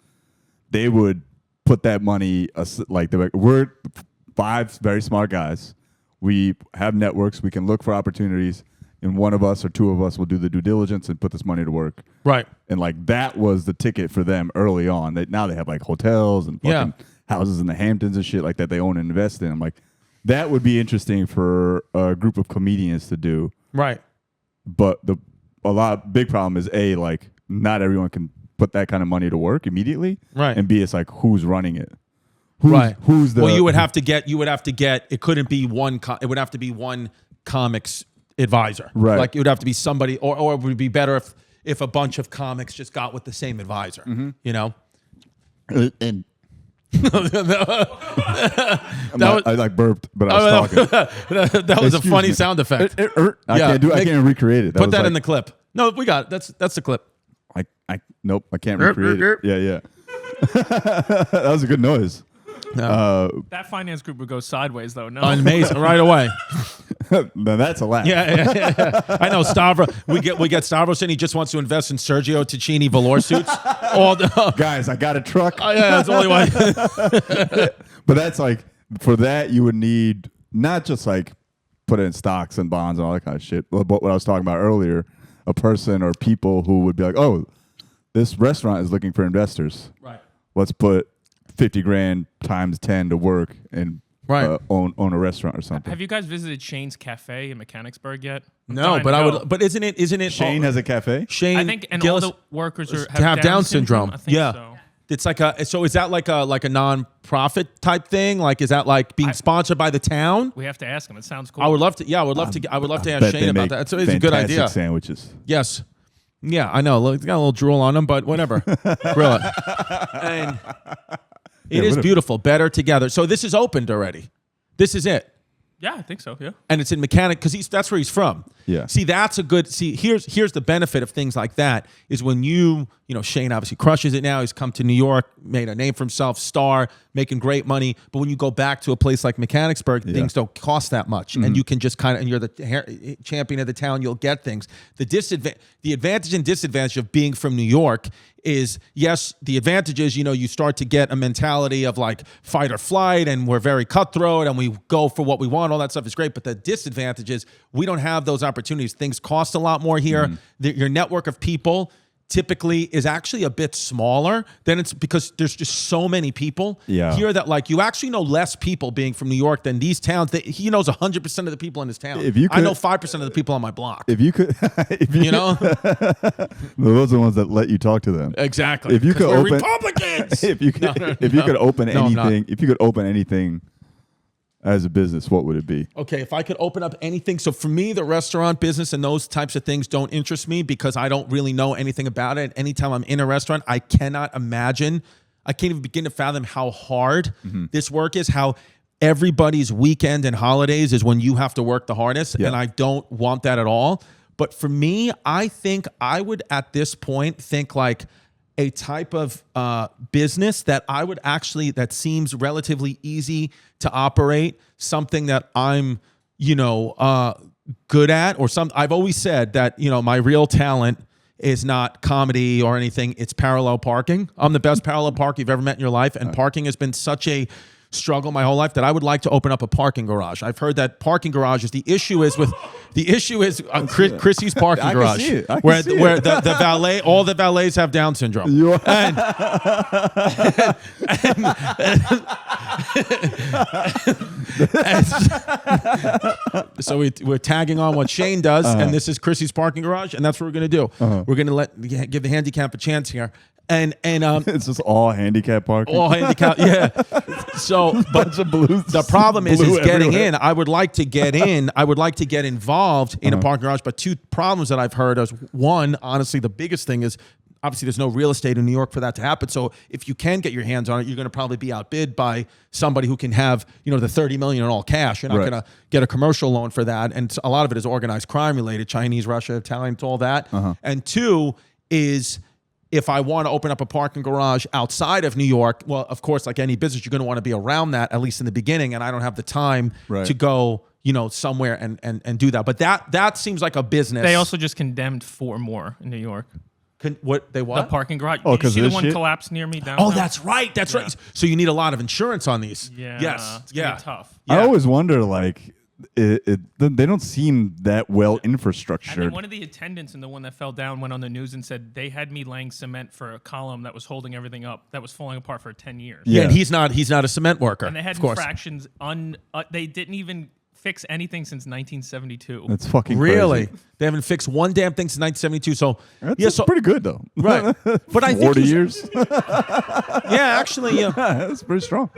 they would put that money like we're 5 very smart guys. We have networks. We can look for opportunities, and one of us or 2 of us will do the due diligence and put this money to work. Right. And like that was the ticket for them early on. Now they have like hotels and fucking houses in the Hamptons and shit like that they own and invest in. I'm like, that would be interesting for a group of comedians to do. Right. But big problem is like not everyone can put that kind of money to work immediately. Right. And B, it's like who's running it? Who's the? Well, you would have to get. It couldn't be one. It would have to be one comics advisor. Right. Like it would have to be somebody, or it would be better if a bunch of comics just got with the same advisor. And I like burped, but I was talking. That was a funny sound effect. I can't recreate it. Put that in the clip. No, we got it. That's the clip. Nope, I can't recreate it. Yeah. That was a good noise. That finance group would go sideways, though. No, amazing, right away. Now that's a laugh. Yeah. I know Stavros. We get Stavros, and he just wants to invest in Sergio Tacchini velour suits. Guys, I got a truck. That's the only way. But that's like, for that you would need not just like put it in stocks and bonds and all that kind of shit. But what I was talking about earlier, a person or people who would be like, oh, this restaurant is looking for investors. Right. Let's put 50 grand times 10 to work and own a restaurant or something. Have you guys visited Shane's Cafe in Mechanicsburg yet? No, but I would. But isn't it? Shane has a cafe. Shane, I think, and Gillis, all the workers have Down syndrome. I think so. It's like so is that like a non-profit type thing? Like, is that like being sponsored by the town? We have to ask him. It sounds cool. I would love to. Yeah, I would love to ask Shane about that. It's a good idea. Sandwiches. Yes. Yeah, I know. It's got a little drool on them, but whatever. Grill it. And it is beautiful. Better together. So this is opened already. This is it. Yeah, I think so. Yeah. And it's in Mechanic because that's where he's from. Yeah. See, that's a good. See, here's the benefit of things like that is when Shane obviously crushes it now. He's come to New York, made a name for himself, star, making great money. But when you go back to a place like Mechanicsburg, things don't cost that much, and you can just and you're the champion of the town. You'll get things. The advantage and disadvantage of being from New York is, yes, the advantage is, you start to get a mentality of like fight or flight, and we're very cutthroat and we go for what we want. All that stuff is great. But the disadvantage is we don't have those opportunities. Things cost a lot more here. Your network of people typically is actually a bit smaller, then it's because there's just so many people here that like you actually know less people being from New York than these towns. He knows 100% of the people in his town. I know 5% of the people on my block. If you could, you know, those are the ones that let you talk to them. Exactly. If you could open Republicans, if you could, if you could open anything, if you could open anything as a business, what would it be? Okay, if I could open up anything. So for me, the restaurant business and those types of things don't interest me because I don't really know anything about it. Anytime I'm in a restaurant, I cannot imagine, I can't even begin to fathom how hard this work is, how everybody's weekend and holidays is when you have to work the hardest. And I don't want that at all. But for me, I think I would at this point think like a type of business that I would actually, that seems relatively easy to operate, something that I'm, you know, good at, or some. I've always said that, you know, my real talent is not comedy or anything. It's parallel parking. I'm the best parallel parker you've ever met in your life. And parking has been such a struggle my whole life that I would like to open up a parking garage. I've heard that parking garages, the issue is Chrissy's parking garage, where the valet, all the valets have Down syndrome. So we're tagging on what Shane does, and this is Chrissy's parking garage, and that's what we're gonna do. We're gonna give the handicap a chance here. And it's just all handicap parking. All handicap, yeah. So, but the problem is getting in. I would like to get in. I would like to get involved in a parking garage. But two problems that I've heard is, one, honestly, the biggest thing is obviously there's no real estate in New York for that to happen. So if you can get your hands on it, you're going to probably be outbid by somebody who can have, you know, the $30 million in all cash. You're not going to get a commercial loan for that. And a lot of it is organized crime related, Chinese, Russia, Italian, all that. And two is, if I want to open up a parking garage outside of New York, well, of course, like any business, you're going to want to be around that, at least in the beginning. And I don't have the time to go, you know, somewhere and do that. But that seems like a business. They also just condemned 4 more in New York. What? The parking garage. Oh, you see the one collapsed near me downtown? Oh, that's right. That's right. So you need a lot of insurance on these. Yeah. Yes. It's gonna be tough. I always wonder, like, they don't seem that well infrastructured. And then one of the attendants in the one that fell down went on the news and said they had me laying cement for a column that was holding everything up, that was falling apart for 10 years. Yeah, and he's not a cement worker. And they had infractions they didn't even fix anything since 1972. That's fucking really crazy. They haven't fixed one damn thing since 1972. So that's pretty good though. Right, but I think 40 years. Yeah, actually, that's pretty strong.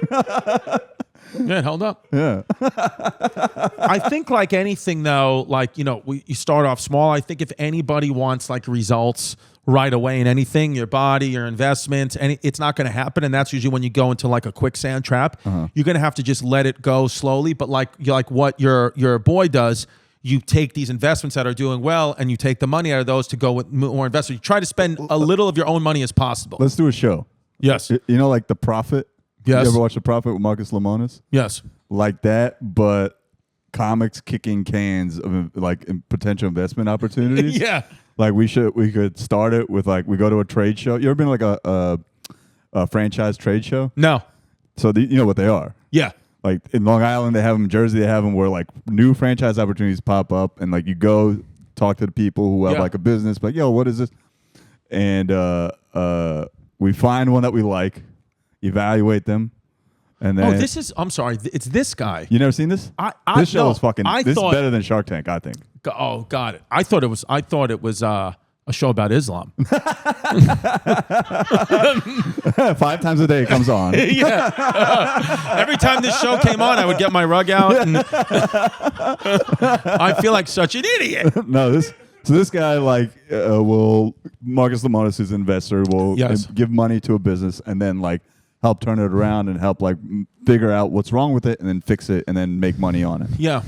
Yeah, it held up. Yeah. I think like anything though, like, you know, you start off small. I think if anybody wants like results right away in anything, your body, your investments, and it's not going to happen. And that's usually when you go into like a quicksand trap. You're going to have to just let it go slowly. But like what your boy does, you take these investments that are doing well and you take the money out of those to go with more investors. You try to spend a little of your own money as possible. Let's do a show. Yes. You know, like The Prophet? Yes. You ever watch The Prophet with Marcus Lemonis? Yes. Like that, but comics kicking cans of like potential investment opportunities. Yeah. Like we could start it with like, we go to a trade show. You ever been like a franchise trade show? No. So you know what they are. Yeah. Like in Long Island, they have them. In Jersey, they have them where like new franchise opportunities pop up, and like you go talk to the people who have like a business, like, yo, what is this? And we find one that we like, evaluate them, and then I'm sorry, it's this guy. You never seen this? This show is fucking. This is better than Shark Tank, I think. Oh, got it. I thought it was a show about Islam. 5 times a day it comes on. Yeah. Every time this show came on, I would get my rug out, and I feel like such an idiot. No, this guy like Marcus Lemonis, who's an investor, will give money to a business and then like help turn it around and help like figure out what's wrong with it and then fix it and then make money on it. Yeah.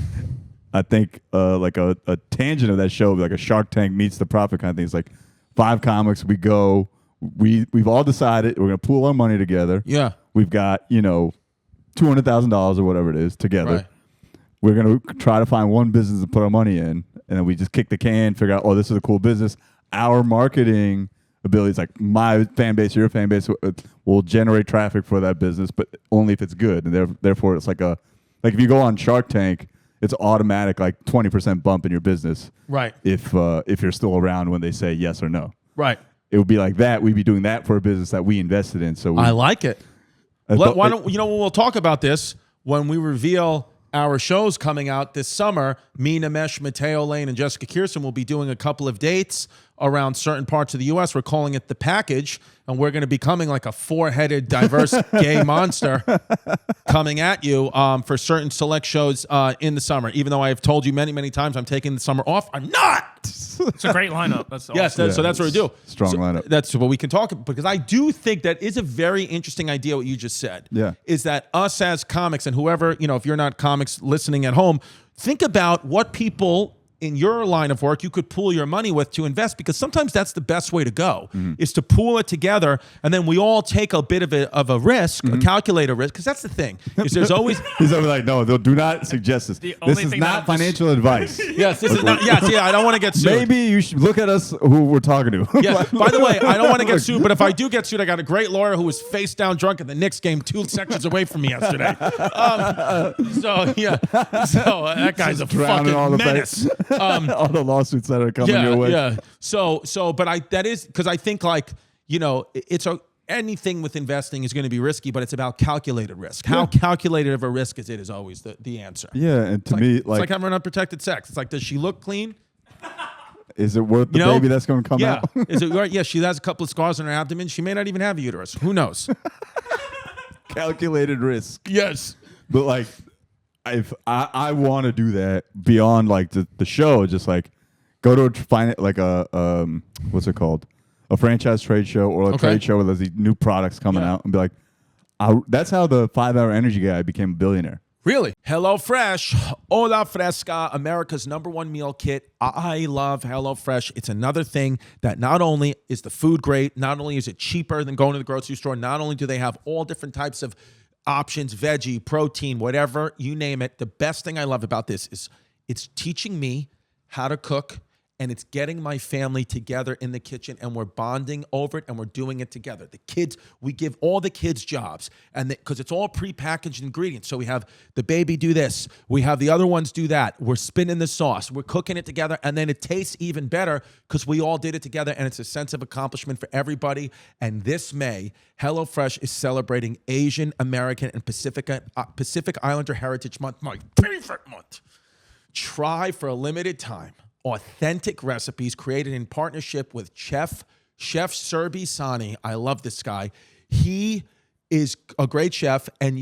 I think like a tangent of that show, like a Shark Tank meets The Prophet kind of thing. It's like 5 comics. We go. We've all decided we're gonna pool our money together. Yeah. We've got $200,000 or whatever it is together. Right. We're gonna try to find one business to put our money in, and then we just kick the can, figure out, oh, this is a cool business. Our marketing abilities, like my fan base, your fan base, will generate traffic for that business, but only if it's good. And therefore, it's like if you go on Shark Tank, it's automatic like 20% bump in your business. Right. If you're still around when they say yes or no. Right. it would be like that. We'd be doing that for a business that we invested in. So I like it. thought- Why don't we'll talk about this when we reveal our shows coming out this summer. Me, Nimesh, Mateo Lane, and Jessica Kirsten will be doing a couple of dates around certain parts of the U.S. We're calling it The Package, and we're going to be coming like a four-headed, diverse gay monster coming at you for certain select shows in the summer. Even though I have told you many, many times I'm taking the summer off, I'm not. It's a great lineup. That's Yes, awesome. so that's what we do. Strong lineup. That's what we can talk about, because I do think that is a very interesting idea what you just said. Yeah. Is that us as comics and whoever, if you're not comics listening at home, think about what people in your line of work you could pool your money with to invest, because sometimes that's the best way to go is to pool it together, and then we all take a bit of a risk, a calculated risk, because that's the thing is there's always He's always like, no, do not suggest this. The This only is thing not that- financial advice. yes, this is not I don't want to get sued. Maybe you should look at us who we're talking to. Yeah. By the way, I don't want to get sued, but if I do get sued, I got a great lawyer who was face down drunk at the Knicks game 2 sections away from me yesterday. So that guy's a drowning all fucking the menace. all the lawsuits that are coming your way. Yeah. But that is because I think anything with investing is going to be risky, but it's about calculated risk. How calculated of a risk is always the answer. Yeah, and to me, It's like having unprotected sex. It's like, does she look clean? is it worth the baby that's going to come Yeah. out? Is it right? Yeah, she has a couple of scars on her abdomen. She may not even have a uterus. Who knows? Calculated risk. Yes. But like, if I want to do that beyond like the show, just like go to find it like a what's it called, a franchise trade show or a trade show where there's these new products coming out, and be like, that's how the 5 Hour Energy guy became a billionaire. Really? HelloFresh, Hola Fresca, America's #1 meal kit. I love HelloFresh. It's another thing that not only is the food great, not only is it cheaper than going to the grocery store, not only do they have all different types of options, veggie, protein, whatever, you name it. The best thing I love about this is it's teaching me how to cook, and it's getting my family together in the kitchen, and we're bonding over it, and we're doing it together. The kids, we give all the kids jobs, and because it's all prepackaged ingredients. So we have the baby do this, we have the other ones do that. We're spinning the sauce, we're cooking it together, and then it tastes even better because we all did it together, and it's a sense of accomplishment for everybody. And this May, HelloFresh is celebrating Asian American and Pacific Islander Heritage Month, my favorite month. Try for a limited time authentic recipes created in partnership with Chef Serbi Sani. I love this guy. He is a great chef, and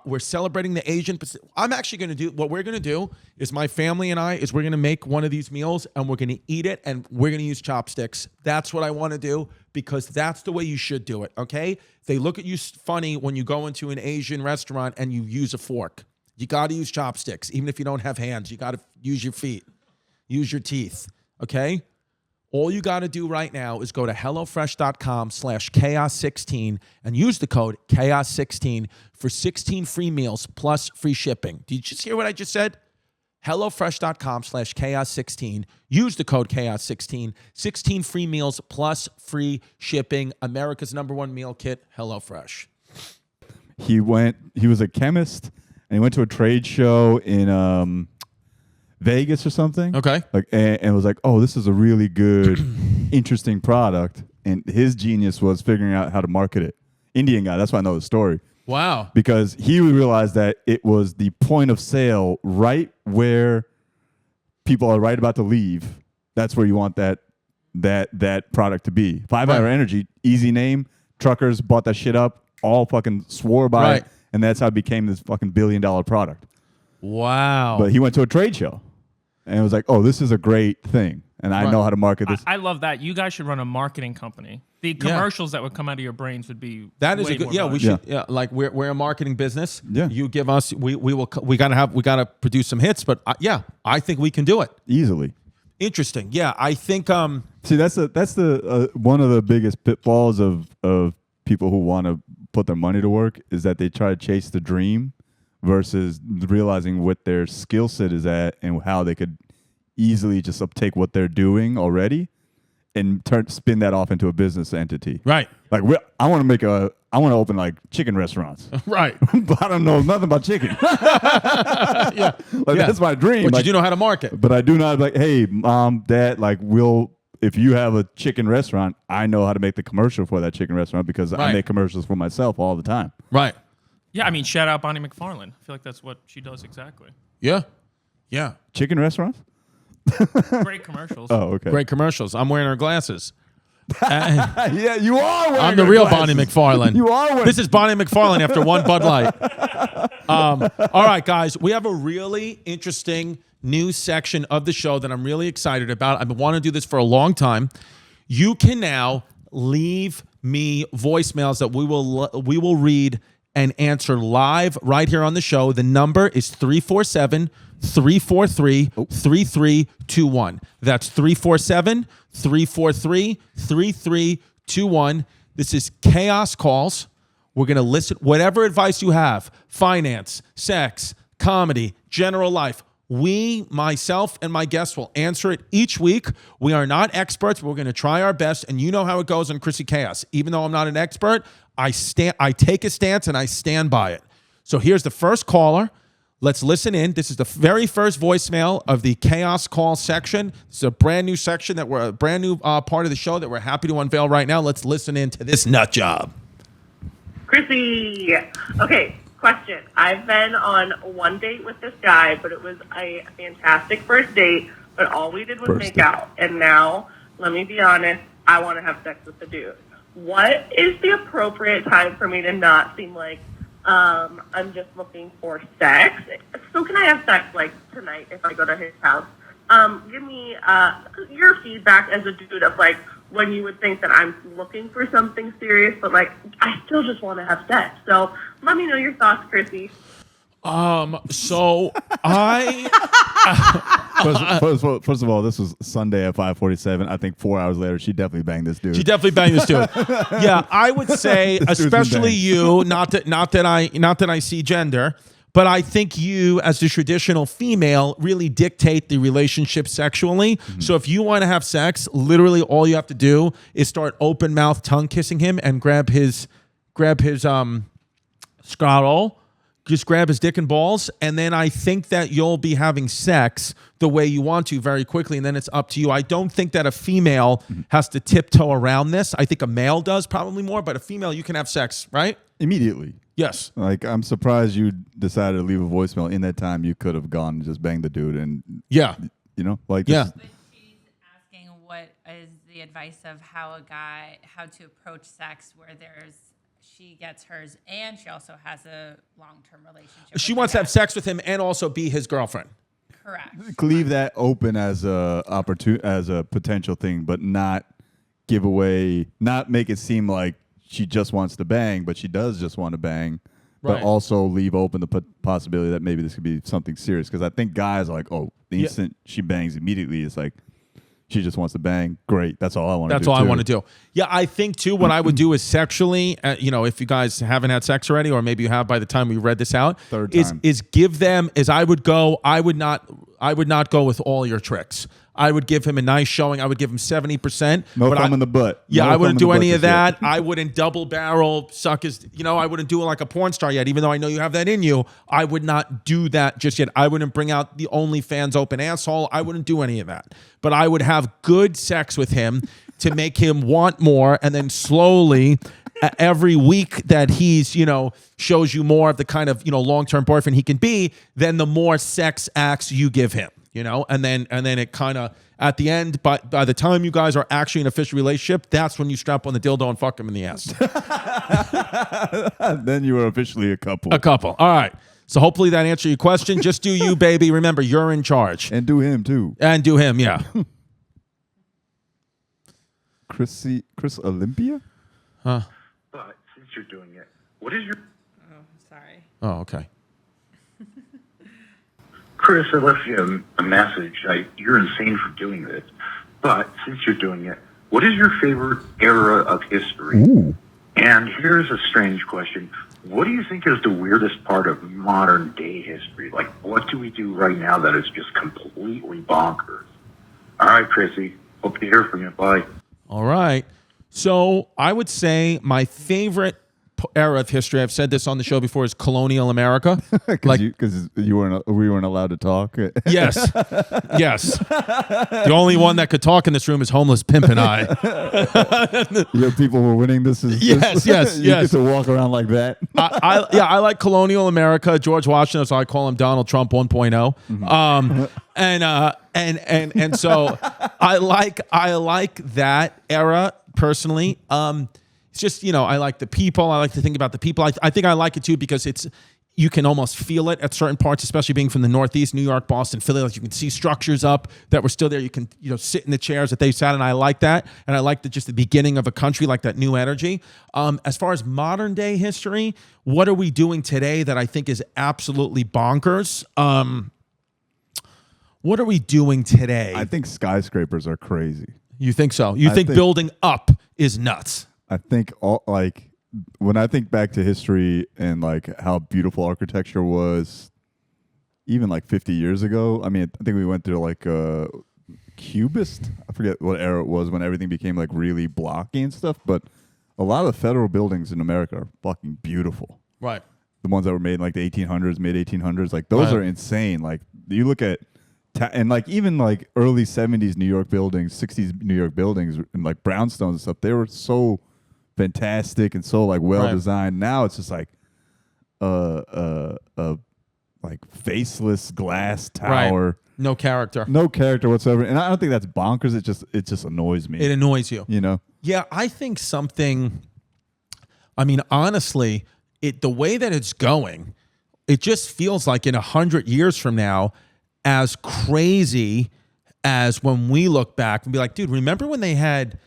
we're celebrating the Asian Pacific. I'm actually going to do what we're going to do is my family and we're going to make one of these meals, and we're going to eat it, and we're going to use chopsticks. That's what I want to do, because that's the way you should do it. Okay? They look at you funny when you go into an Asian restaurant and you use a fork. You got to use chopsticks, even if you don't have hands. You got to use your feet. Use your teeth, okay? All you got to do right now is go to HelloFresh.com/chaos16 and use the code chaos16 for 16 free meals plus free shipping. Did you just hear what I just said? HelloFresh.com/chaos16. Use the code chaos16. 16 free meals plus free shipping. America's #1 meal kit, HelloFresh. He was a chemist, and he went to a trade show in Vegas or something. Okay. And was like, oh, this is a really good, interesting product. And his genius was figuring out how to market it. Indian guy. That's why I know the story. Wow. Because he realized that it was the point of sale right where people are right about to leave. That's where you want that product to be. 5 Hour Energy, easy name. Truckers bought that shit up, all fucking swore by it. And that's how it became this fucking $1 billion product. Wow. But he went to a trade show and was like, oh, this is a great thing. And I know how to market this. I love that. You guys should run a marketing company. The commercials that would come out of your brains would be that is way a good. more Yeah, we valuable. should. Yeah, like we're a marketing business. Yeah. You give us. We gotta produce some hits. But I think we can do it Easily. Interesting. Yeah, I think. See, that's the one of the biggest pitfalls of people who want to put their money to work is that they try to chase the dream versus realizing what their skill set is at and how they could easily just take what they're doing already and spin that off into a business entity. Right. Like I want to open like chicken restaurants. Right. But I don't know nothing about chicken. That's my dream. But like, you do know how to market. But I do not like, hey, mom, dad, like if you have a chicken restaurant, I know how to make the commercial for that chicken restaurant because I Right. make commercials for myself all the time. Right. Yeah, I mean, shout out Bonnie McFarlane. I feel like that's what she does exactly. Yeah. Yeah. Chicken restaurants? Great commercials. Oh, okay. Great commercials. I'm wearing her glasses. Yeah, you are wearing I'm the her real glasses. Bonnie McFarlane. You are wearing. This is Bonnie McFarlane after one Bud Light. All right, guys, we have a really interesting new section of the show that I'm really excited about. I've been wanting to do this for a long time. You can now leave me voicemails that we will read and answer live right here on the show. The number is 347-343-3321. That's 347-343-3321. This is Chaos Calls. We're going to listen whatever advice you have, finance, sex, comedy, general life. We, myself, and my guests will answer it each week. We are not experts. We're going to try our best, and you know how it goes on Chrissy Chaos. Even though I'm not an expert, I take a stance, and I stand by it. So here's the first caller. Let's listen in. This is the very first voicemail of the Chaos Call section. It's a brand new section that we're a brand new part of the show that we're happy to unveil right now. Let's listen in to this nut job. Chrissy. Okay, question. I've been on one date with this guy, but it was a fantastic first date, but all we did was make out. And now, let me be honest, I want to have sex with the dude. What is the appropriate time for me to not seem like I'm just looking for sex? So can I have sex, like, tonight if I go to his house? Give me your feedback as a dude of, like, when you would think that I'm looking for something serious, but, like, I still just want to have sex. So let me know your thoughts, Chrissy. So I First of all, this was Sunday at 5:47. I think 4 hours later, she definitely banged this dude. She definitely banged this dude. Yeah, I would say, This dude's been especially banged. you, not that I see gender, but I think you, as the traditional female, really dictate the relationship sexually. Mm-hmm. So if you want to have sex, literally all you have to do is start open mouth tongue kissing him and grab his scrotal. Just grab his dick and balls, and then I think that you'll be having sex the way you want to very quickly, and then it's up to you. I don't think that a female has to tiptoe around this. I think a male does probably more, but a female, you can have sex, right? Immediately. Yes. Like, I'm surprised you decided to leave a voicemail. In that time, you could have gone and just banged the dude and, Yeah. you know, like, Yeah. just- But she's asking what is the advice of how to approach sex where she gets hers and she also has a long-term relationship. She with wants the to have guy. sex with him and also be his girlfriend. Correct. leave that open as a potential thing, but not give away, not make it seem like she just wants to bang, but she does just want to bang. But Right. also leave open the possibility that maybe this could be something serious. Because I think guys are like, oh, the instant she bangs immediately, it's like she just wants to bang. Great, that's all I want to do. That's all I want to do. Yeah, I think too. What I would do is sexually, if you guys haven't had sex already, or maybe you have by the time we read this out, Third is time. give them. As I would go, I would not go with all your tricks. I would give him a nice showing. I would give him 70%. No but thumb in the butt. Yeah, No I thumb wouldn't in do the butt any of just that. yet. I wouldn't double barrel suck his. I wouldn't do it like a porn star yet. Even though I know you have that in you, I would not do that just yet. I wouldn't bring out the OnlyFans open asshole. I wouldn't do any of that. But I would have good sex with him to make him want more, and then slowly. Every week that he's, shows you more of the kind of, long-term boyfriend he can be, then the more sex acts you give him, and then it kind of at the end, by the time you guys are actually in an official relationship, that's when you strap on the dildo and fuck him in the ass. Then you were officially a couple. A couple. All right. So hopefully that answered your question. Just do you, baby. Remember, you're in charge. And do him too. And do him, yeah. Chris Olympia? Huh? But since you're doing it, what is your... Oh, sorry. Oh, okay. Chris, I left you a message. You're insane for doing this. But since you're doing it, what is your favorite era of history? Ooh. And here's a strange question. What do you think is the weirdest part of modern day history? Like, what do we do right now that is just completely bonkers? All right, Chrissy. Hope to hear from you. Bye. All right. So I would say my favorite era of history, I've said this on the show before, is colonial America. Because we weren't allowed to talk. Yes. Yes. The only one that could talk in this room is homeless pimp and I. Yeah, people were winning. This is Yes. you get to walk around like that. I like colonial America. George Washington, so I call him Donald Trump 1.0. And so I like that era personally. It's just, I like the people. I like to think about the people. I think I like it too because you can almost feel it at certain parts, especially being from the Northeast, New York, Boston, Philly. Like you can see structures up that were still there. You can, sit in the chairs that they sat in. I like that. And I like just the beginning of a country, like that new energy. As far as modern day history, what are we doing today that I think is absolutely bonkers? What are we doing today? I think skyscrapers are crazy. You think so? You think building up is nuts? I think when I think back to history and like how beautiful architecture was, even like 50 years ago. I mean, I think we went through like a cubist. I forget what era it was when everything became like really blocky and stuff. But a lot of the federal buildings in America are fucking beautiful. Right. The ones that were made in like the 1800s, mid 1800s, like those are insane. Like you look at. And like even like early 70s New York buildings, 60s New York buildings, and like brownstones and stuff, they were so fantastic and so like well designed. Now it's just like like faceless glass tower, right. No character whatsoever. And I don't think that's bonkers. It just annoys me. It annoys you, Yeah, I think something. I mean, honestly, the way that it's going, it just feels like in 100 years from now. As crazy as when we look back and be like, dude, remember when they had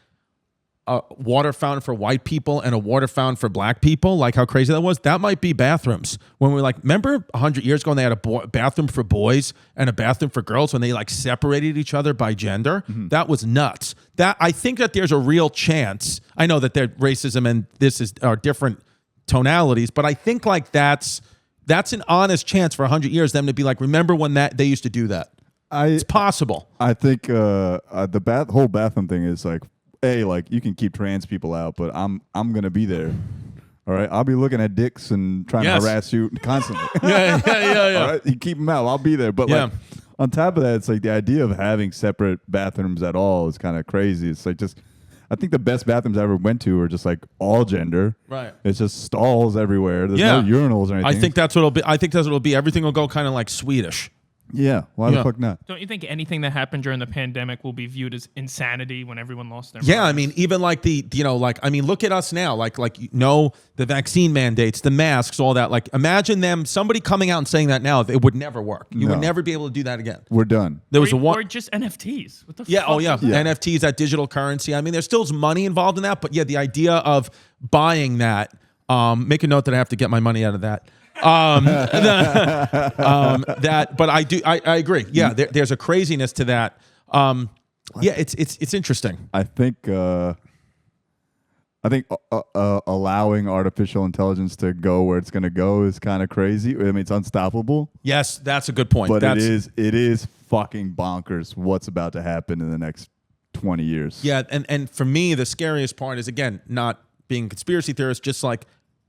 a water fountain for white people and a water fountain for black people? Like how crazy that was? That might be bathrooms. When we're like, remember 100 years ago when they had a bathroom for boys and a bathroom for girls when they like separated each other by gender? Mm-hmm. That was nuts. I think that there's a real chance. I know that racism and this are different tonalities, but I think like that's an honest chance for 100 years them to be like, remember when they used to do that? It's possible. I think the whole bathroom thing is like, like you can keep trans people out, but I'm gonna be there. All right, I'll be looking at dicks and trying to harass you constantly. Yeah. All right, you keep them out. I'll be there. But like on top of that, it's like the idea of having separate bathrooms at all is kind of crazy. It's like I think the best bathrooms I ever went to are just like all gender. Right. It's just stalls everywhere. There's no urinals or anything. I think that's what it'll be. Everything will go kind of like Swedish. Yeah. Why the fuck not? Don't you think anything that happened during the pandemic will be viewed as insanity when everyone lost their minds? I mean, even like look at us now, like the vaccine mandates, the masks, all that. Like, imagine somebody coming out and saying that now, it would never work. You would never be able to do that again. We're done. There was or just NFTs. What the fuck? NFTs, that digital currency. I mean, there's still money involved in that, but the idea of buying that, make a note that I have to get my money out of that. But I agree. Yeah, there's a craziness to that. It's interesting. I think allowing artificial intelligence to go where it's going to go is kind of crazy. I mean, it's unstoppable. Yes, that's a good point. But it is fucking bonkers what's about to happen in the next 20 years. Yeah, and for me, the scariest part is, again, not being a conspiracy theorist, just like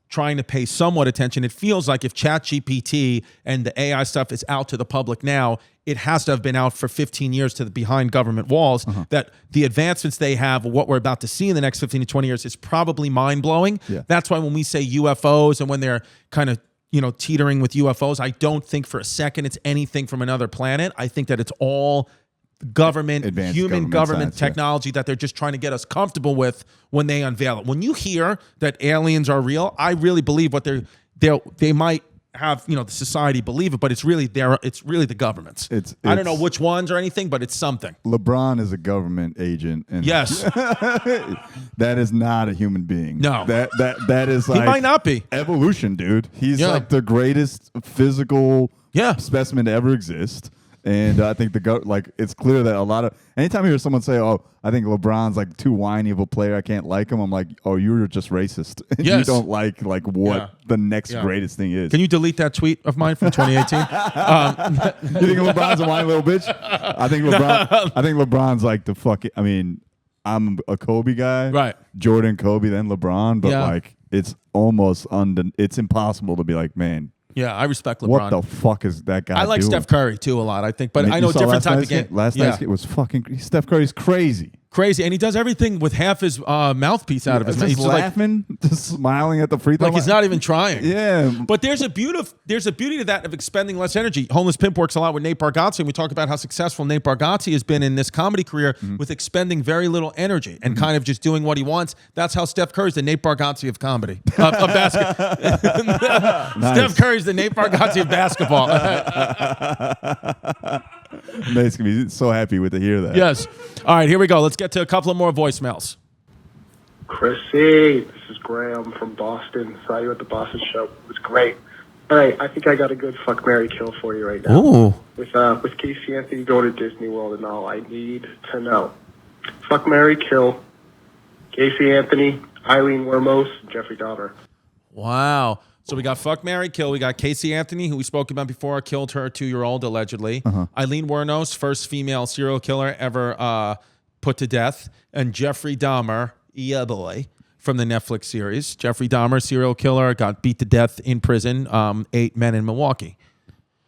trying to pay somewhat attention. It feels like if ChatGPT and the AI stuff is out to the public now, it has to have been out for 15 years behind government walls, that the advancements they have, what we're about to see in the next 15 to 20 years is probably mind-blowing. Yeah. That's why when we say UFOs and when they're kind of teetering with UFOs, I don't think for a second it's anything from another planet. I think that it's all human government technology that they're just trying to get us comfortable with when they unveil it. When you hear that aliens are real, I really believe what they might have, the society believe it, but it's really the governments. I don't know which ones or anything, but it's something. LeBron is a government agent. And yes. That is not a human being. No. That is like, he might not be. Evolution, dude. He's like the greatest physical specimen to ever exist. And I think it's clear that anytime you hear someone say, "Oh, I think LeBron's like too whiny of a player, I can't like him," I'm like, "Oh, you're just racist. Yes. You don't like what the next greatest thing is." Can you delete that tweet of mine from 2018? You think LeBron's a whiny little bitch? I think LeBron's like the fucking. I mean, I'm a Kobe guy. Right. Jordan, Kobe, then LeBron. But Yeah. like, it's almost it's impossible to be like, man, Yeah, I respect LeBron. what the fuck is that guy I like doing? Steph Curry too a lot. I think, but I know You saw different last type of night's game. Last night's game was fucking. Steph Curry's crazy. Crazy, and he does everything with half his mouthpiece out of his mouth. Just He's just laughing, just smiling at the free throw. like he's not even trying. Yeah. But there's a beauty to that of expending less energy. Homeless Pimp works a lot with Nate Bargatze, and we talk about how successful Nate Bargatze has been in this comedy career with expending very little energy and kind of just doing what he wants. That's how Steph Curry's the Nate Bargatze of comedy, of basketball. Nice. Steph Curry's the Nate Bargatze of basketball. Nate's gonna be so happy to hear that. Yes. All right, here we go. Let's get to a couple of more voicemails. Chrissy, this is Graham from Boston. Saw you at the Boston show. It was great. All right, I think I got a good fuck, marry, kill for you right now. Ooh. With Casey Anthony going to Disney World and all, I need to know. Fuck, marry, kill. Casey Anthony, Eileen Wermos, Jeffrey Dahmer. Wow. So we got fuck, marry, kill. We got Casey Anthony, who we spoke about before, killed her 2-year-old allegedly. Eileen Wuornos, first female serial killer ever put to death. And Jeffrey Dahmer, yeah boy, from the Netflix series. Jeffrey Dahmer, serial killer, got beat to death in prison, 8 men in Milwaukee.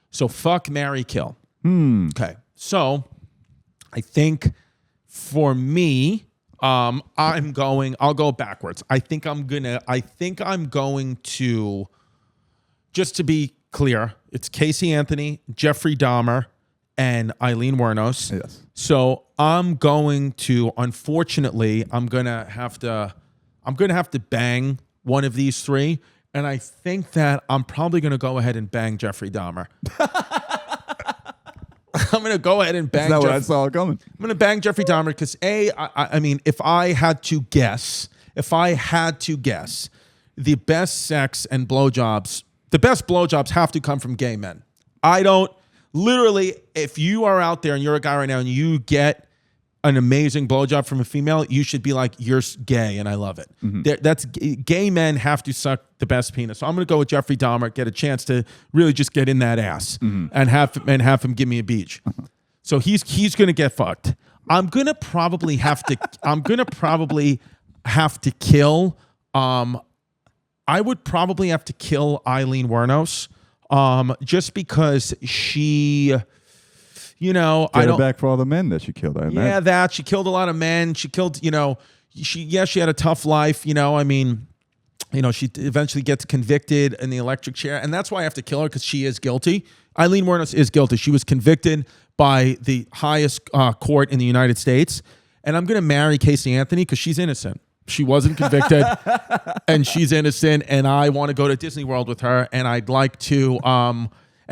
So fuck, marry, kill. Okay. So I think for me, I'll go backwards. I think I'm going to, just to be clear, it's Casey Anthony, Jeffrey Dahmer, and Eileen Wuornos. Yes. So I'm going to have to bang one of these three. And I think that I'm probably going to go ahead and bang Jeffrey Dahmer. I'm going to go ahead and bang. Is that what I saw coming? I'm going to bang Jeffrey Dahmer because I mean, if I had to guess, the best sex and blowjobs, the best blowjobs have to come from gay men. Literally, if you are out there and you're a guy right now and you get an amazing blowjob from a female, you should be like, you're gay and I love it. Gay men have to suck the best penis. So I'm going to go with Jeffrey Dahmer, get a chance to really just get in that ass and have him give me a beach. So he's going to get fucked. I'm going to probably have to kill. I would probably have to kill Eileen Wuornos, just because she. Get it back for all the men that she killed. She killed a lot of men. She killed, she had a tough life. She eventually gets convicted in the electric chair. And that's why I have to kill her, because she is guilty. Eileen Wuornos is guilty. She was convicted by the highest court in the United States. And I'm going to marry Casey Anthony because she's innocent. She wasn't convicted and she's innocent. And I want to go to Disney World with her. And I'd like to, and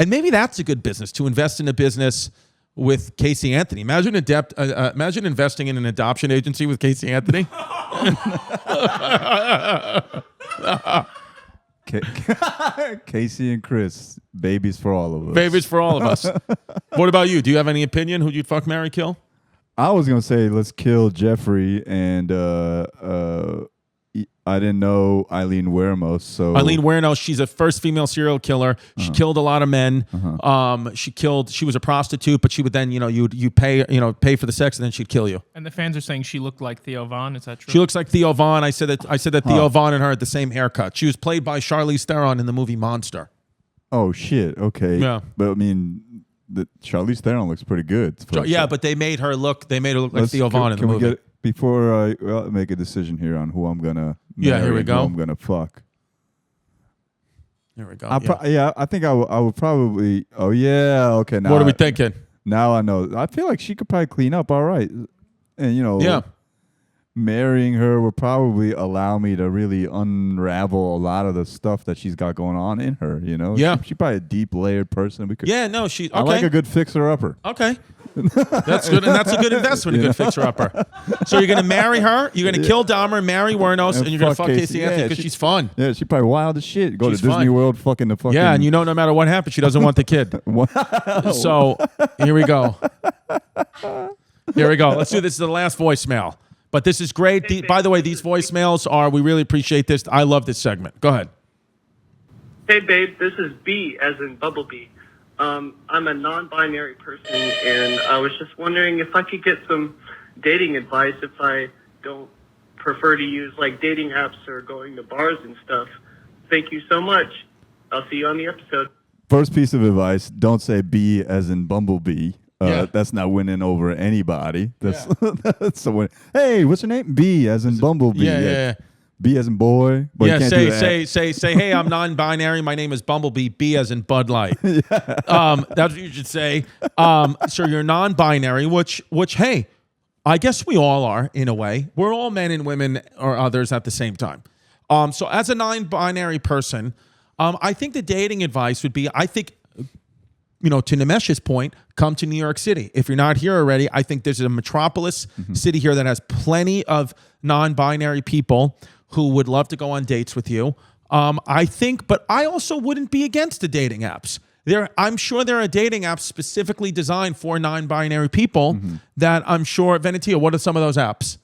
maybe that's a good business, to invest in a business with Casey Anthony. Imagine investing in an adoption agency with Casey Anthony. Casey and Chris, babies for all of us. Babies for all of us. What about you? Do you have any opinion? Who'd you fuck, marry, kill? I was gonna say let's kill Jeffrey, and I didn't know Eileen Wuornos. So Eileen Wuornos, she's a first female serial killer. She killed a lot of men. She was a prostitute, but she would then, you pay for the sex, and then she'd kill you. And the fans are saying she looked like Theo Von. Is that true? She looks like Theo Von. I said that Theo Von and her had the same haircut. She was played by Charlize Theron in the movie Monster. Oh shit. Okay. Yeah. But I mean, Charlize Theron looks pretty good. But they made her look like Theo Von in the movie. Before I make a decision here on who I'm gonna here we go. Who I'm gonna fuck. Here we go. I think I would probably. Oh yeah, okay. Now what are we thinking? Now I know. I feel like she could probably clean up all right, and marrying her would probably allow me to really unravel a lot of the stuff that she's got going on in her. She's probably a deep layered person. I like a good fixer upper. Okay. That's good, and that's a good investment, a good fixer-upper. So you're going to marry her, you're going to kill Dahmer, marry Wuornos, and you're going to fuck Casey Anthony because she's fun. Yeah, she's probably wild as shit. Go to Disney World, fucking the fucking... Yeah, and no matter what happens, she doesn't want the kid. So here we go. Let's do this. This is the last voicemail. But this is great. By the way, these voicemails we really appreciate this. I love this segment. Go ahead. Hey, babe, this is B, as in Bumblebee. I'm a non-binary person, and I was just wondering if I could get some dating advice if I don't prefer to use like dating apps or going to bars and stuff. Thank you so much. I'll see you on the episode. First piece of advice: don't say "B" as in bumblebee. Yeah. That's not winning over anybody. That's that's the win. Hey, what's your name? B as in bumblebee. Yeah. B as in boy. But you Yeah, can't do that. say, hey, I'm non-binary. My name is Bumblebee. B as in Bud Light. That's what you should say. So you're non-binary, which, hey, I guess we all are in a way. We're all men and women or others at the same time. So as a non-binary person, I think the dating advice would be, I think, to Nimesh's point, come to New York City. If you're not here already, I think there's a metropolis city here that has plenty of non-binary people who would love to go on dates with you. I think, but I also wouldn't be against the dating apps. I'm sure there are dating apps specifically designed for non-binary people that I'm sure, Venetia, what are some of those apps?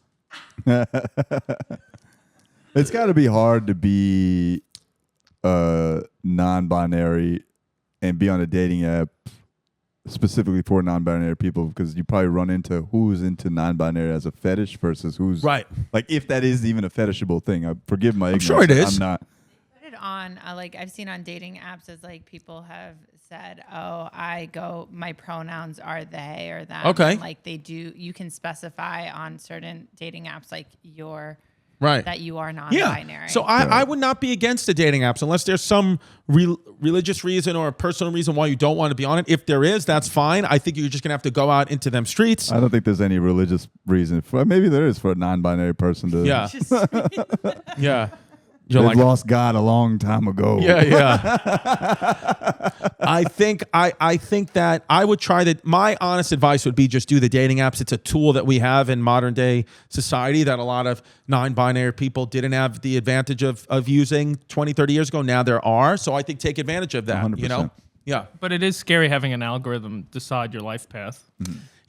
It's got to be hard to be non-binary and be on a dating app specifically for non-binary people, because you probably run into who's into non-binary as a fetish versus who's right. Like, if that is even a fetishable thing. Forgive my ignorance. Sure it is. I'm not. Put it on I've seen on dating apps as like people have said, my pronouns are they or them. Okay. And, like they do, you can specify on certain dating apps like that you are non-binary. Yeah. So I would not be against the dating apps unless there's some religious reason or a personal reason why you don't want to be on it. If there is, that's fine. I think you're just going to have to go out into them streets. I don't think there's any religious reason. Maybe there is for a non-binary person to. Yeah. Yeah. They've lost God a long time ago. Yeah. I think that I would try that. My honest advice would be just do the dating apps. It's a tool that we have in modern day society that a lot of non-binary people didn't have the advantage of using 20, 30 years ago. Now there are. So I think take advantage of that. 100%. Yeah. But it is scary having an algorithm decide your life path.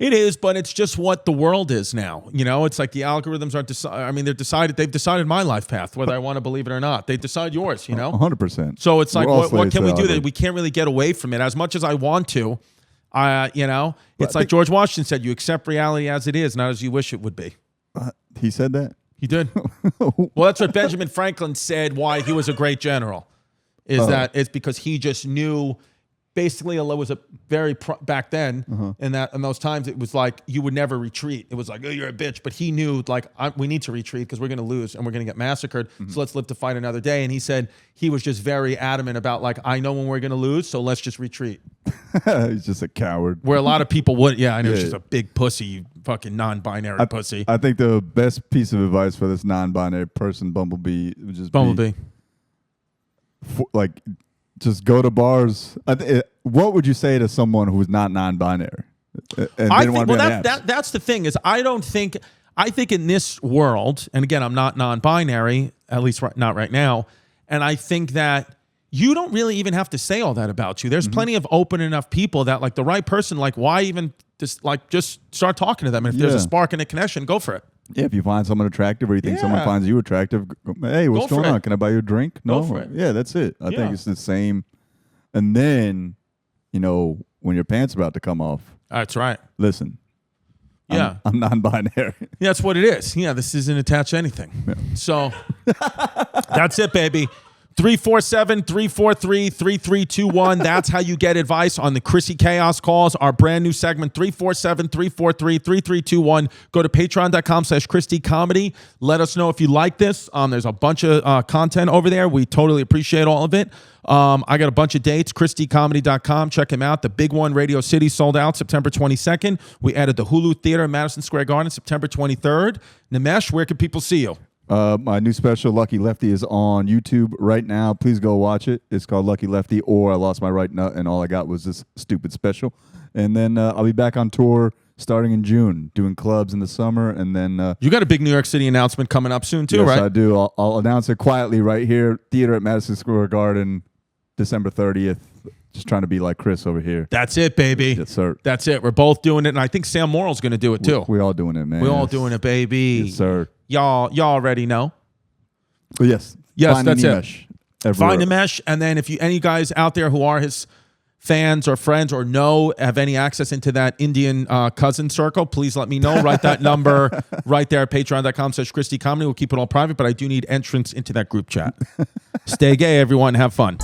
It is, but it's just what the world is now. It's like the algorithms aren't they've decided my life path, whether I want to believe it or not. They decide yours, 100%. So it's like, what can we do that we can't really get away from it as much as I want to? It's like George Washington said, you accept reality as it is, not as you wish it would be. He said that? He did. Well, that's what Benjamin Franklin said, why he was a great general, that it's because he just knew. Basically, it was back then, in those times, it was like you would never retreat. It was like, oh, you're a bitch. But he knew, like, we need to retreat because we're going to lose and we're going to get massacred. So let's live to fight another day. And he said he was just very adamant about, like, I know when we're going to lose, so let's just retreat. He's just a coward. Where a lot of people would, I know, he's just a big pussy, you fucking non-binary pussy. I think the best piece of advice for this non-binary person, Bumblebee, would just Bumblebee. Just go to bars. What would you say to someone who's not non-binary? That's the thing is I think in this world, and again, I'm not non-binary, at least not right now, and I think that you don't really even have to say all that about you. There's plenty of open enough people that, like, the right person, like, why even just start talking to them? And if there's a spark and a connection, go for it. Yeah, if you find someone attractive or you think someone finds you attractive, hey, what's going on? Can I buy you a drink? No, go for it. Yeah, that's it. I think it's the same. And then, when your pants are about to come off. That's right. Listen. Yeah. I'm non-binary. Yeah, that's what it is. Yeah, this isn't attached to anything. Yeah. So that's it, baby. 347-343-3321. That's how you get advice on the CHRISSY Chaos calls. Our brand new segment, 347-343-3321. Go to patreon.com/CHRISSY Comedy. Let us know if you like this. There's a bunch of content over there. We totally appreciate all of it. I got a bunch of dates, CHRISSYComedy.com. Check him out. The big one, Radio City, sold out September 22nd. We added the Hulu Theater in Madison Square Garden September 23rd. Nimesh, where can people see you? My new special, Lucky Lefty, is on YouTube right now. Please go watch it. It's called Lucky Lefty, or I Lost My Right Nut, and all I got was this stupid special. And then I'll be back on tour starting in June, doing clubs in the summer. And then you got a big New York City announcement coming up soon, too, right? Yes, I do. I'll announce it quietly right here. Theater at Madison Square Garden, December 30th. Just trying to be like Chris over here. That's it, baby. Yes, sir. That's it. We're both doing it, and I think Sam Morrill's going to do it, too. We all doing it, man. We're all doing it, baby. Yes, sir. Y'all already know. Yes. Yes, Find that's Nimesh it. Find Nimesh, and then if any guys out there who are his fans or friends or have any access into that Indian cousin circle, please let me know. Write that number right there at patreon.com/CHRISSY Comedy. We'll keep it all private, but I do need entrance into that group chat. Stay gay, everyone. Have fun.